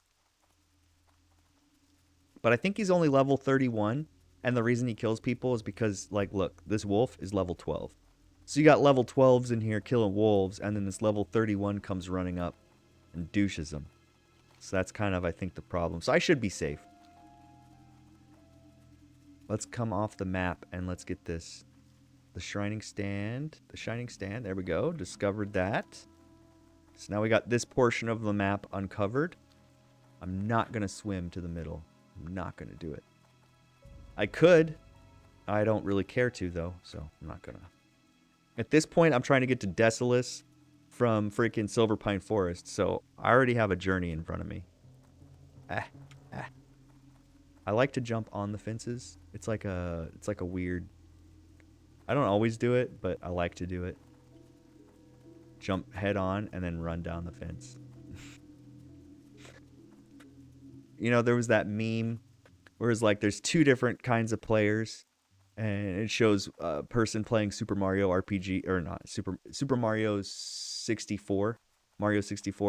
But I think he's only level 31, and the reason he kills people is because, like, look, this wolf is level 12. So you got level 12s in here killing wolves, and then this level 31 comes running up and douches them. So that's kind of, I think, the problem. So I should be safe. Let's come off the map and let's get this. The Shining Stand. The Shining Stand. There we go. Discovered that. So now we got this portion of the map uncovered. I'm not going to swim to the middle. I'm not going to do it. I could. I don't really care to, though, so I'm not going to. At this point, I'm trying to get to Desolus from freaking Silverpine Forest, so I already have a journey in front of me. I like to jump on the fences. It's like a weird. I don't always do it, but I like to do it. Jump head on and then run down the fence. You know, there was that meme where it's like there's two different kinds of players, and it shows a person playing Super Mario RPG or not Super Mario 64,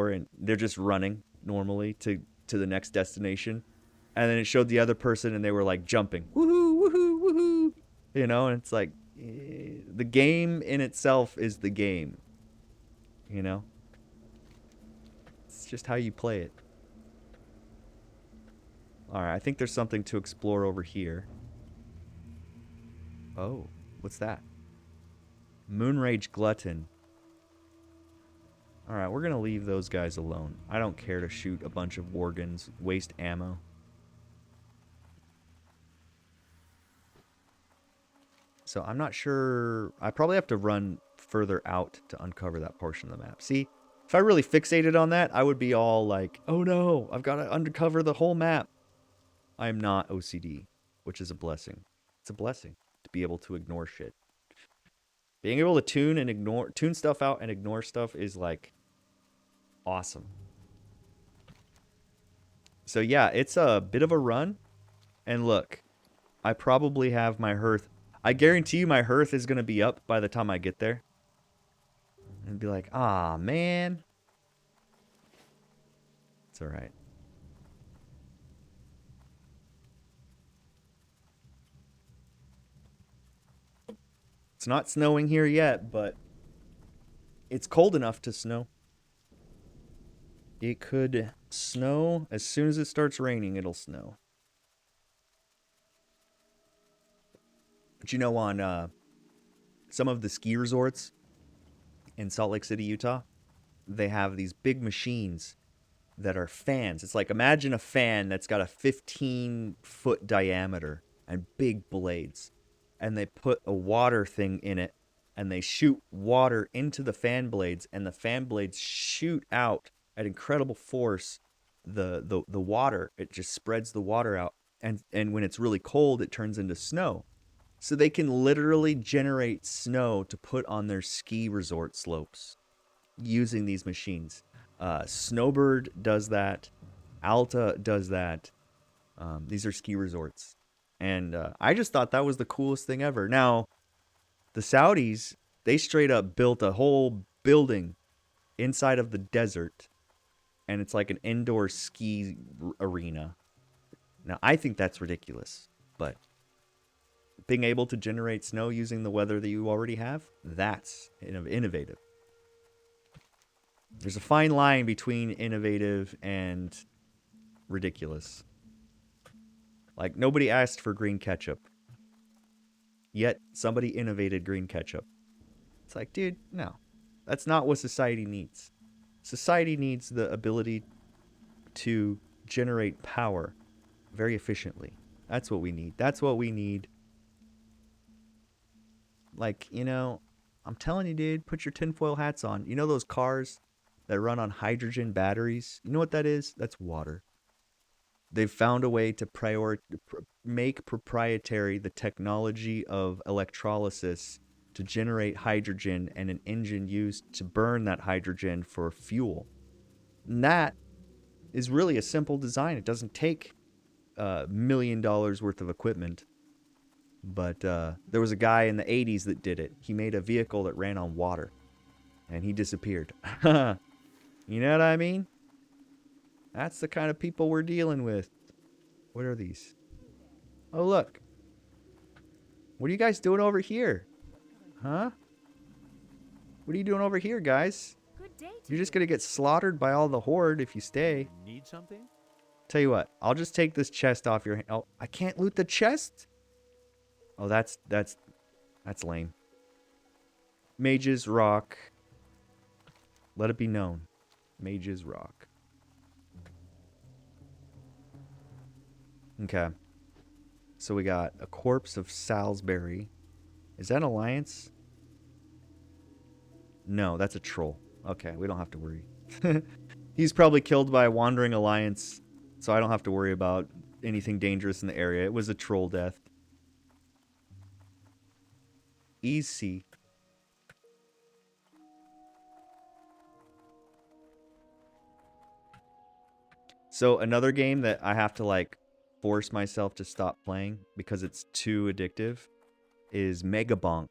and they're just running normally to the next destination, and then it showed the other person and they were like jumping, woohoo, woohoo, woohoo, you know, and it's like the game in itself is the game, you know. It's just how you play it. Alright, I think there's something to explore over here. Oh, what's that? Moonrage Glutton. Alright, we're gonna leave those guys alone. I don't care to shoot a bunch of Worgans, waste ammo. So I'm not sure. I probably have to run further out to uncover that portion of the map. See, if I really fixated on that, I would be all like, oh no, I've got to uncover the whole map. I'm not OCD, which is a blessing. It's a blessing to be able to ignore shit. Being able to tune stuff out and ignore stuff is like awesome. So yeah, it's a bit of a run. And look, I probably have my hearth. I guarantee you my hearth is going to be up by the time I get there. And be like, ah, man. It's all right. It's not snowing here yet, but it's cold enough to snow. It could snow as soon as it starts raining, it'll snow. But you know, on some of the ski resorts in Salt Lake City, Utah, they have these big machines that are fans. It's like, imagine a fan that's got a 15-foot diameter and big blades. And they put a water thing in it, and they shoot water into the fan blades, and the fan blades shoot out at incredible force the water. It just spreads the water out, and when it's really cold, it turns into snow. So they can literally generate snow to put on their ski resort slopes using these machines. Snowbird does that. Alta does that. These are ski resorts. And I just thought that was the coolest thing ever. Now, the Saudis, they straight up built a whole building inside of the desert. And it's like an indoor ski arena. Now, I think that's ridiculous. But being able to generate snow using the weather that you already have, that's innovative. There's a fine line between innovative and ridiculous. Like, nobody asked for green ketchup. Yet, somebody innovated green ketchup. It's like, dude, no. That's not what society needs. Society needs the ability to generate power very efficiently. That's what we need. That's what we need. Like, you know, I'm telling you, dude, put your tinfoil hats on. You know those cars that run on hydrogen batteries? You know what that is? That's water. They've found a way to make proprietary the technology of electrolysis to generate hydrogen and an engine used to burn that hydrogen for fuel. And that is really a simple design. It doesn't take $1 million worth of equipment. But there was a guy in the 80s that did it. He made a vehicle that ran on water. And he disappeared. You know what I mean? That's the kind of people we're dealing with. What are these? Oh, look. What are you guys doing over here? Huh? What are you doing over here, guys? Good day to You're just you. going to get slaughtered by all the horde if you stay. Need something? Tell you what. I'll just take this chest off your hand. Oh, I can't loot the chest? Oh, that's lame. Mages rock. Let it be known. Mages rock. Okay. So we got a corpse of Salisbury. Is that an alliance? No, that's a troll. Okay, we don't have to worry. He's probably killed by a wandering alliance, so I don't have to worry about anything dangerous in the area. It was a troll death. Easy. So another game that I have to like force myself to stop playing because it's too addictive is Megabonk.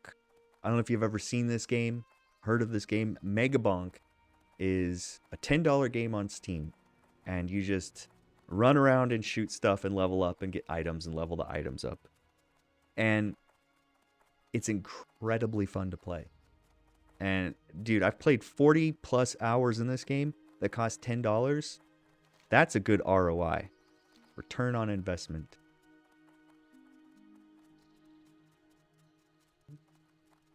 I don't know if you've ever seen this game, heard of this game. Megabonk is a $10 game on Steam, and you just run around and shoot stuff and level up and get items and level the items up. And it's incredibly fun to play. And dude, I've played 40 plus hours in this game that cost $10. That's a good ROI. Return on investment.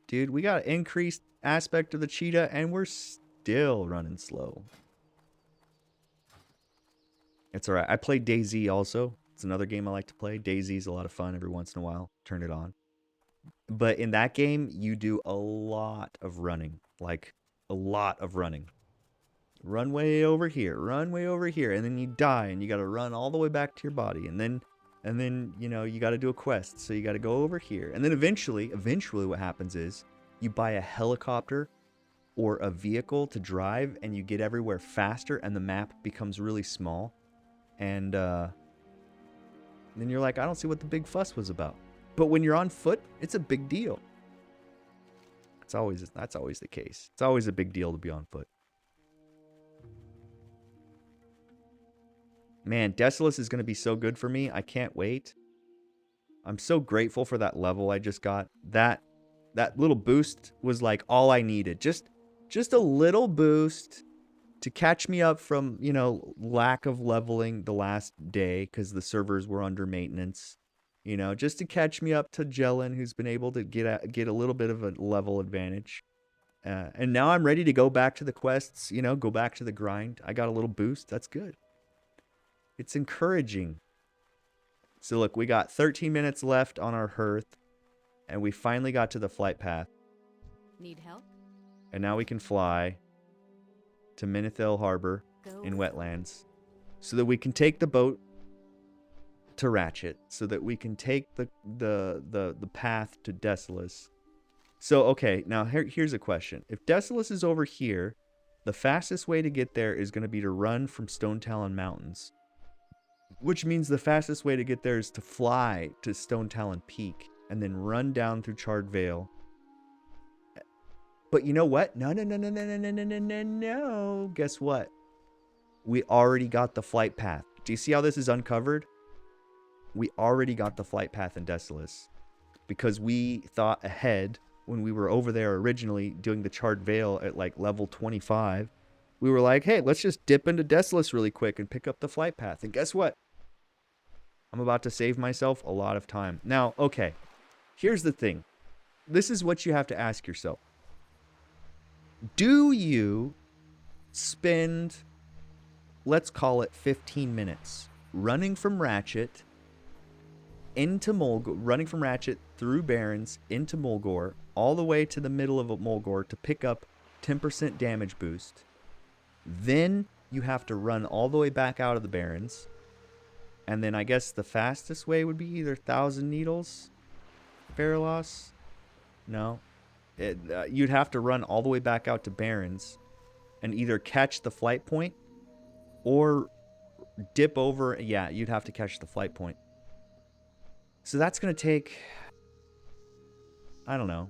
Dude, we got an increased aspect of the cheetah and we're still running slow. It's alright. I played DayZ also. It's another game I like to play. DayZ's a lot of fun every once in a while. Turn it on. But in that game, you do a lot of running. Like, a lot of running. Run way over here. Run way over here. And then you die, and you got to run all the way back to your body. And then, you know, you got to do a quest. So you got to go over here. And then eventually what happens is you buy a helicopter or a vehicle to drive, and you get everywhere faster, and the map becomes really small. And then you're like, I don't see what the big fuss was about. But when you're on foot, it's a big deal. That's always the case. It's always a big deal to be on foot. Man, Desolace is going to be so good for me. I can't wait. I'm so grateful for that level I just got. That little boost was like all I needed. Just a little boost to catch me up from, you know, lack of leveling the last day because the servers were under maintenance. You know, just to catch me up to Jellin, who's been able to get a little bit of a level advantage. And now I'm ready to go back to the quests, you know, go back to the grind. I got a little boost. That's good. It's encouraging. So look, we got 13 minutes left on our hearth, and we finally got to the flight path. Need help? And now we can fly to Minithil Harbor Go. in wetlands so that we can take the boat to Ratchet, so that we can take the path to Desolace. So, okay, now here's a question. If Desolace is over here, the fastest way to get there is going to be to run from Stone Talon Mountains, which means the fastest way to get there is to fly to Stone Talon Peak and then run down through Charred Vale. But you know what? No. Guess what? We already got the flight path. Do you see how this is uncovered? We already got the flight path in Desolace because we thought ahead when we were over there originally doing the Charred Vale at like level 25. We were like, hey, let's just dip into Desolace really quick and pick up the flight path. And guess what? I'm about to save myself a lot of time. Now, okay, here's the thing. This is what you have to ask yourself. Do you spend, let's call it 15 minutes, running from Ratchet into Mulgore, running from Ratchet through Barrens into Mulgore, all the way to the middle of Mulgore to pick up 10% damage boost. Then you have to run all the way back out of the Barrens. And then I guess the fastest way would be either 1,000 Needles, Faralos. No. You'd have to run all the way back out to Barrens and either catch the flight point or dip over. Yeah, you'd have to catch the flight point. So that's going to take, I don't know.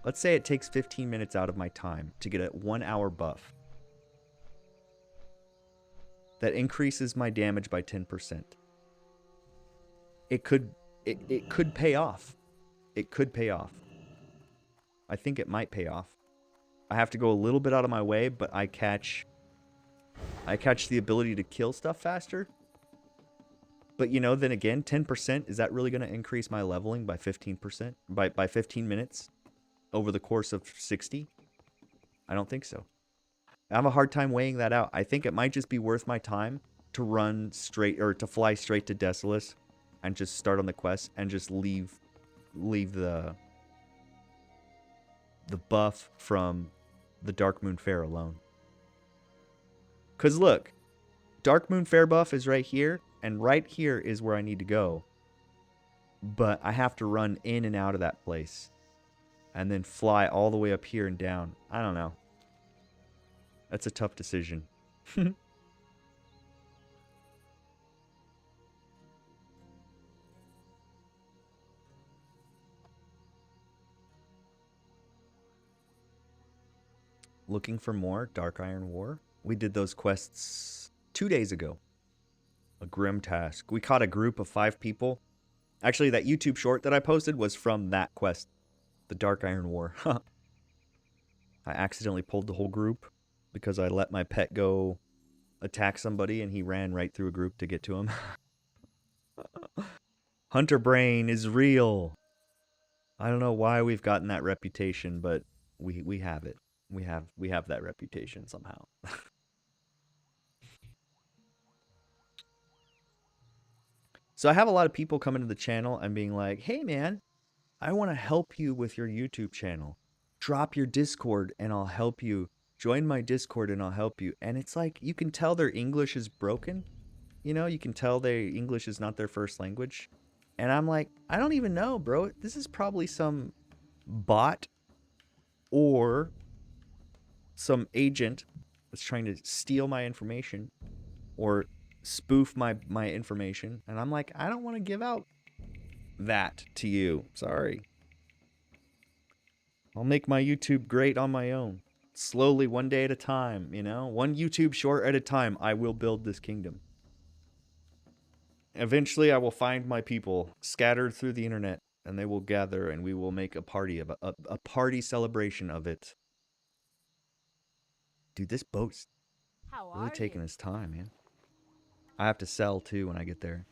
Let's say it takes 15 minutes out of my time to get a 1 hour buff. That increases my damage by 10%. It could pay off. It could pay off. I think it might pay off. I have to go a little bit out of my way, but I catch the ability to kill stuff faster. But you know, then again, 10%, is that really going to increase my leveling by 15%? By 15 minutes over the course of 60? I don't think so. I have a hard time weighing that out. I think it might just be worth my time to run straight, or to fly straight to Desolace and just start on the quest and just leave the buff from the Darkmoon Fair alone. Because look, Darkmoon Fair buff is right here, and right here is where I need to go. But I have to run in and out of that place and then fly all the way up here and down. I don't know. That's a tough decision. Looking for more Dark Iron War. We did those quests 2 days ago. A grim task. We caught a group of 5 people. Actually, that YouTube short that I posted was from that quest. The Dark Iron War. I accidentally pulled the whole group because I let my pet go attack somebody and he ran right through a group to get to him. Hunter brain is real. I don't know why we've gotten that reputation, but we have it. We have that reputation somehow. So I have a lot of people coming to the channel and being like, "Hey man, I want to help you with your YouTube channel. Drop your Discord and I'll help you. Join my Discord and I'll help you." And it's like, you can tell their English is broken. You know, you can tell their English is not their first language. And I'm like, I don't even know, bro. This is probably some bot or some agent that's trying to steal my information or spoof my information. And I'm like, I don't want to give out that to you. Sorry. I'll make my YouTube great on my own. Slowly, one day at a time, you know? One YouTube short at a time, I will build this kingdom. Eventually, I will find my people scattered through the internet, and they will gather, and we will make a party of a party celebration of it. Dude, this boat's really taking its time, man. I have to sell, too, when I get there.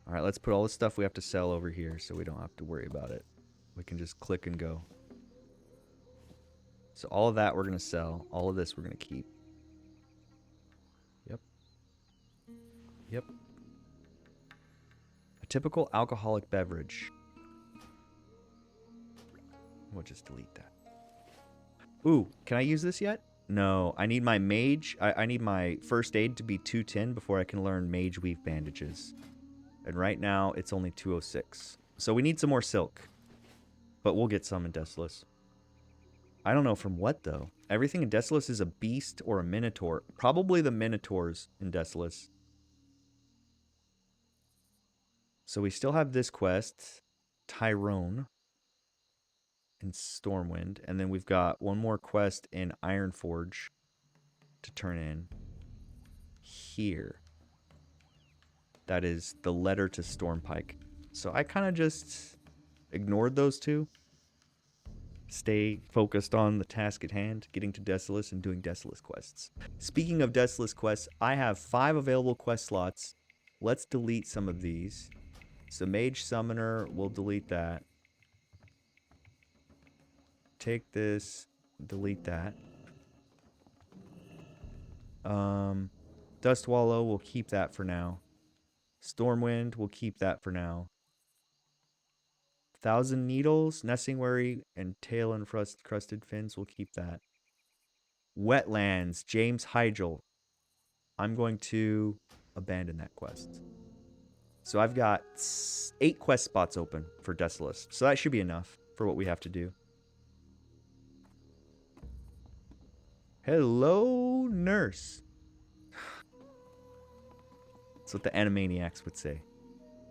All right, let's put all the stuff we have to sell over here so we don't have to worry about it. We can just click and go. So all of that we're going to sell. All of this we're going to keep. Yep. Yep. A typical alcoholic beverage. We'll just delete that. Ooh, can I use this yet? No, I need my mage. I need my first aid to be 210 before I can learn mage weave bandages. And right now, it's only 206. So we need some more silk. But we'll get some in Desolace. I don't know from what, though. Everything in Desolace is a beast or a minotaur. Probably the minotaurs in Desolace. So we still have this quest. Tyrone. In Stormwind. And then we've got one more quest in Ironforge to turn in here. That is the letter to Stormpike. So I kind of just ignored those two. Stay focused on the task at hand, getting to Desolace and doing Desolace quests. Speaking of Desolace quests, I have 5 available quest slots let's delete some of these. So Mage Summoner, we'll delete that. Take this, delete that. Dust Wallow, we'll keep that for now. Stormwind, we'll keep that for now. Thousand Needles, Nesting Worry, and Tail and Crusted Fins, we'll keep that. Wetlands, James Hygel. I'm going to abandon that quest. So I've got 8 quest spots open for Desolace. So that should be enough for what we have to do. Hello, nurse. That's what the Animaniacs would say.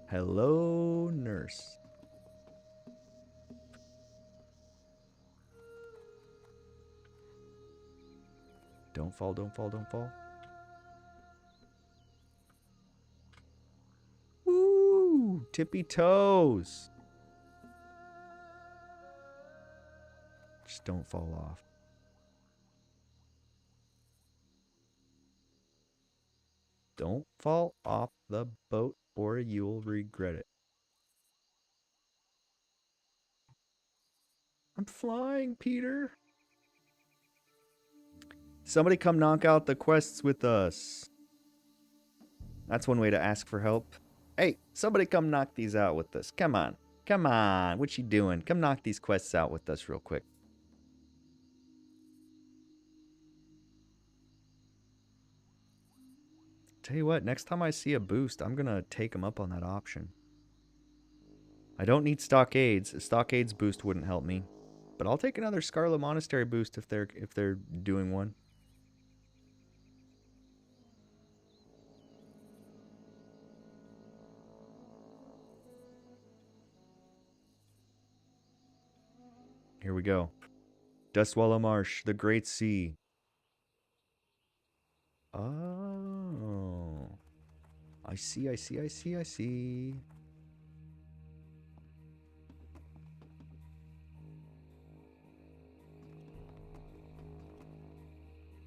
Hello, nurse. Don't fall, don't fall, don't fall. Woo! Tippy toes. Just don't fall off. Don't fall off the boat or you'll regret it. I'm flying, Peter. Somebody come knock out the quests with us. That's one way to ask for help. Hey, somebody come knock these out with us. Come on. Come on. What you doing? Come knock these quests out with us real quick. Tell you what, next time I see a boost, I'm going to take them up on that option. I don't need stockades. A stockades boost wouldn't help me. But I'll take another Scarlet Monastery boost if they're doing one. Here we go. Dustwallow Marsh, the Great Sea. Oh. I see, I see, I see, I see.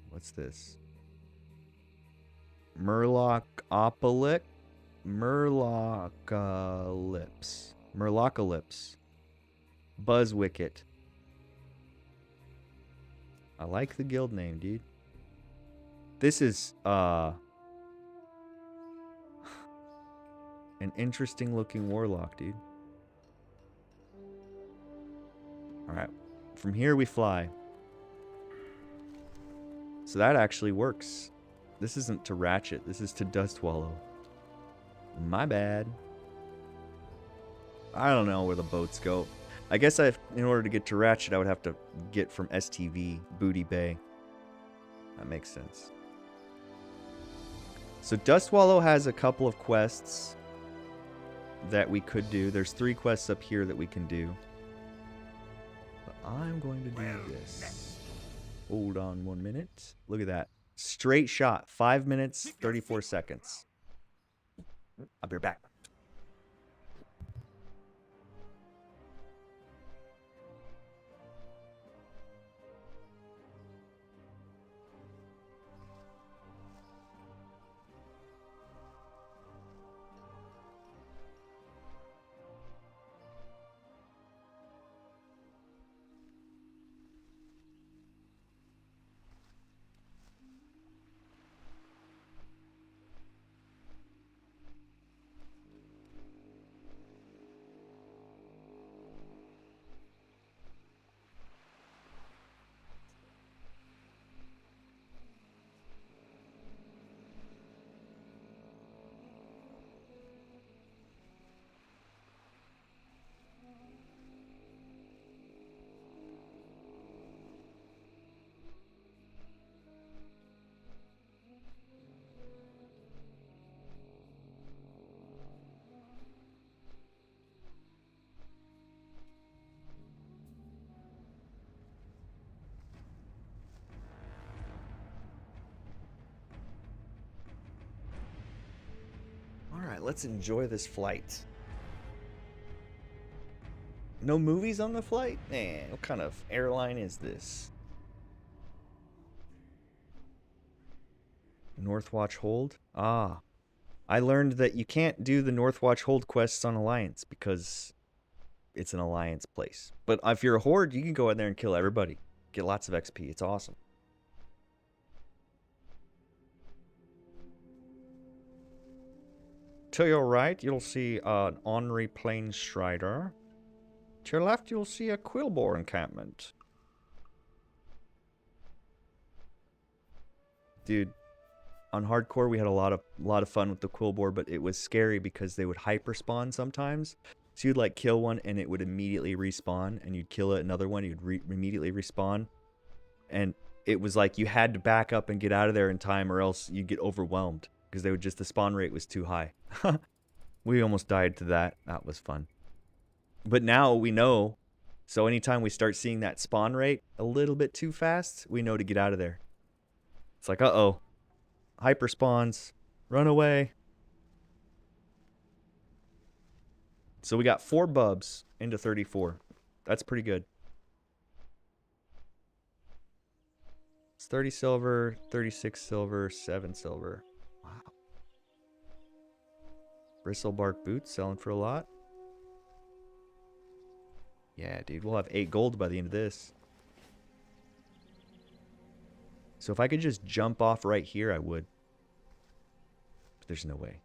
What's this? Murlocalypse. Murlocalypse. Buzzwicket. I like the guild name, dude. This is an interesting looking warlock, dude. Alright. From here we fly. So that actually works. This isn't to Ratchet. This is to Dustwallow. My bad. I don't know where the boats go. I guess in order to get to Ratchet, I would have to get from STV, Booty Bay. That makes sense. So Dustwallow has a couple of quests that we could do. There's 3 quests up here that we can do. But I'm going to do this. Hold on 1 minute. Look at that. Straight shot. 5 minutes, 34 seconds. I'll be right back. Alright, let's enjoy this flight. No movies on the flight? Man, what kind of airline is this? Northwatch hold? Ah. I learned that you can't do the Northwatch Hold quests on Alliance because it's an Alliance place. But if you're a Horde, you can go in there and kill everybody. Get lots of XP. It's awesome. To your right, you'll see an Ornery Plain Strider. To your left, you'll see a Quillbore encampment. Dude, on hardcore we had a lot of fun with the Quillbore, but it was scary because they would hyper spawn sometimes. So you'd like kill one and it would immediately respawn, and you'd kill another one, you'd immediately respawn, and it was like you had to back up and get out of there in time, or else you'd get overwhelmed because the spawn rate was too high. We almost died to that. That was fun. But now we know, so anytime we start seeing that spawn rate a little bit too fast, we know to get out of there. It's like, uh-oh. Hyper spawns. Run away. So we got 4 bubs into 34. That's pretty good. It's 30 silver, 36 silver, 7 silver. Wow. Bristlebark boots selling for a lot. Yeah, dude, we'll have 8 gold by the end of this. So if I could just jump off right here, I would. But there's no way.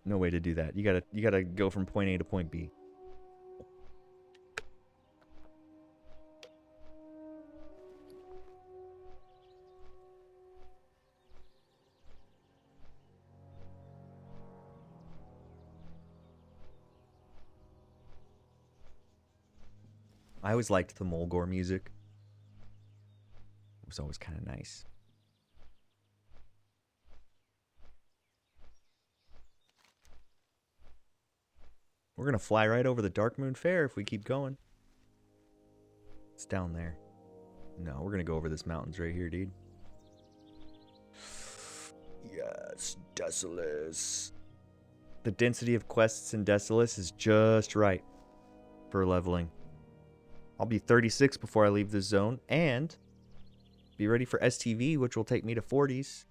No way to do that. You gotta go from point A to point B. I always liked the Mulgore music. It was always kind of nice. We're going to fly right over the Darkmoon Fair if we keep going. It's down there. No, we're going to go over this mountains right here, dude. Yes, Desolace. The density of quests in Desolace is just right for leveling. I'll be 36 before I leave this zone, and be ready for STV, which will take me to 40s.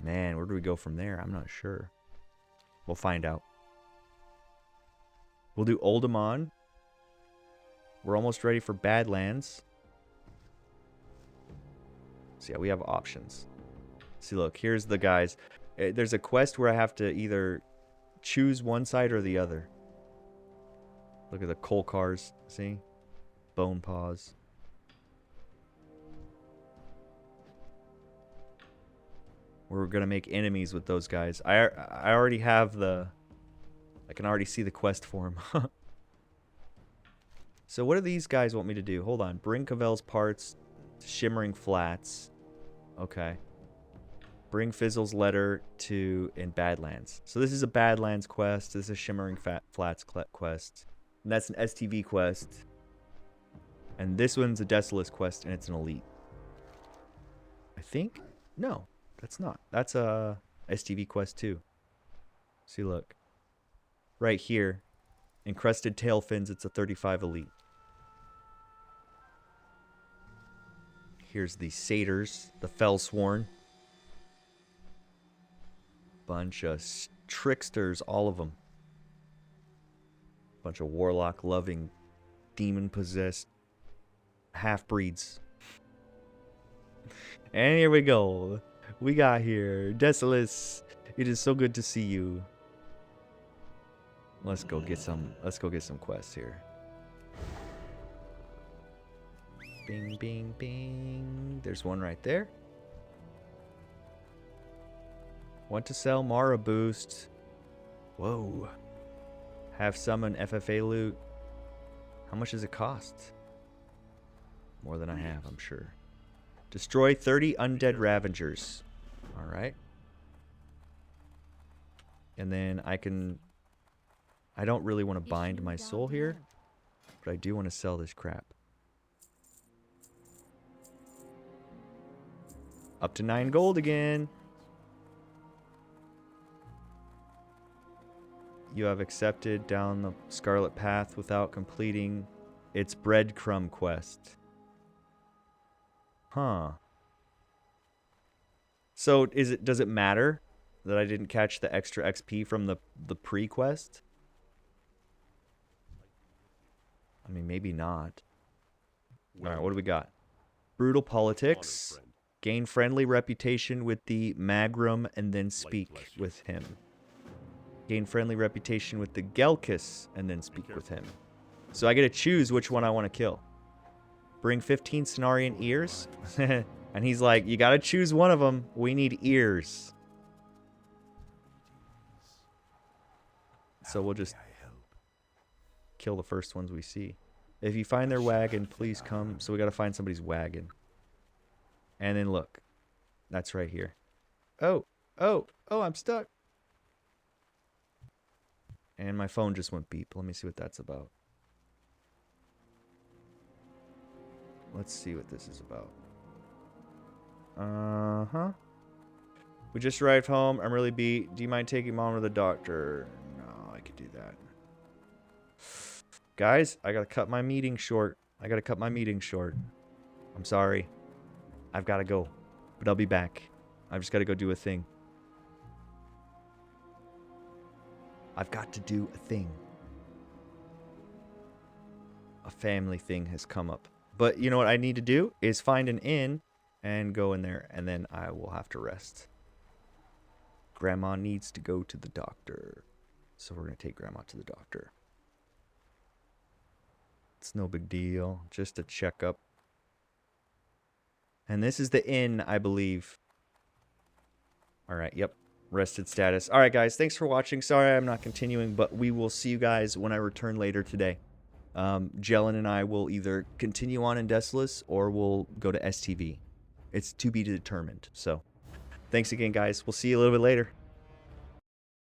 Man, where do we go from there? I'm not sure. We'll find out. We'll do Oldamon. We're almost ready for Badlands. So yeah, we have options. See, look, here's the guys. There's a quest where I have to either choose one side or the other. Look at the coal cars, see? Bone paws. We're gonna make enemies with those guys. I already have the... I can already see the quest for him. So what do these guys want me to do? Hold on. Bring Cavell's parts to Shimmering Flats. Okay. Bring Fizzle's letter to in Badlands. So this is a Badlands quest. This is a Shimmering Flats quest. And that's an STV quest. And this one's a Desolace quest, and it's an Elite. I think? No, that's not. That's a STV quest too. See, look. Right here. Encrusted Tailfins, it's a 35 Elite. Here's the Satyrs, the Fellsworn. Bunch of tricksters, all of them. Bunch of warlock-loving, demon-possessed half-breeds. And here we go. We got here Desolace. It is so good to see you. Let's go get some quests here. Bing, bing, bing. There's one right there. Want to sell Mara boost. Whoa. Have summon FFA loot. How much does it cost? More than I have, I'm sure. Destroy 30 undead Ravengers. Alright. And then I don't really want to bind my soul here, but I do want to sell this crap. Up to 9 gold again. You have accepted down the Scarlet Path without completing its breadcrumb quest. Huh. So does it matter that I didn't catch the extra XP from the pre-quest? I mean, maybe not. All right, what do we got? Brutal politics. Honor, friend. Gain friendly reputation with the Magrum and then speak bless you. with him. Gain friendly reputation with the Gelkis and then speak with him. So I get to choose which one I want to kill. Bring 15 Cenarian ears? And he's like, you got to choose one of them. We need ears. So we'll just kill the first ones we see. If you find their wagon, please come. So we got to find somebody's wagon. And then look. That's right here. Oh, I'm stuck. And my phone just went beep. Let me see what that's about. Let's see what this is about. Uh-huh. We just arrived home. I'm really beat. Do you mind taking Mom to the doctor? No, I could do that. Guys, I gotta cut my meeting short. I'm sorry. I've gotta go. But I'll be back. I've just gotta go do a thing. I've got to do a thing. A family thing has come up. But you know what I need to do is find an inn and go in there, and then I will have to rest. Grandma needs to go to the doctor. So we're going to take Grandma to the doctor. It's no big deal. Just a checkup. And this is the inn, I believe. All right, yep. Rested status. All right, guys. Thanks for watching. Sorry I'm not continuing, but we will see you guys when I return later today. Jellin and I will either continue on in Desolus or we'll go to STV. It's to be determined. So, thanks again, guys. We'll see you a little bit later.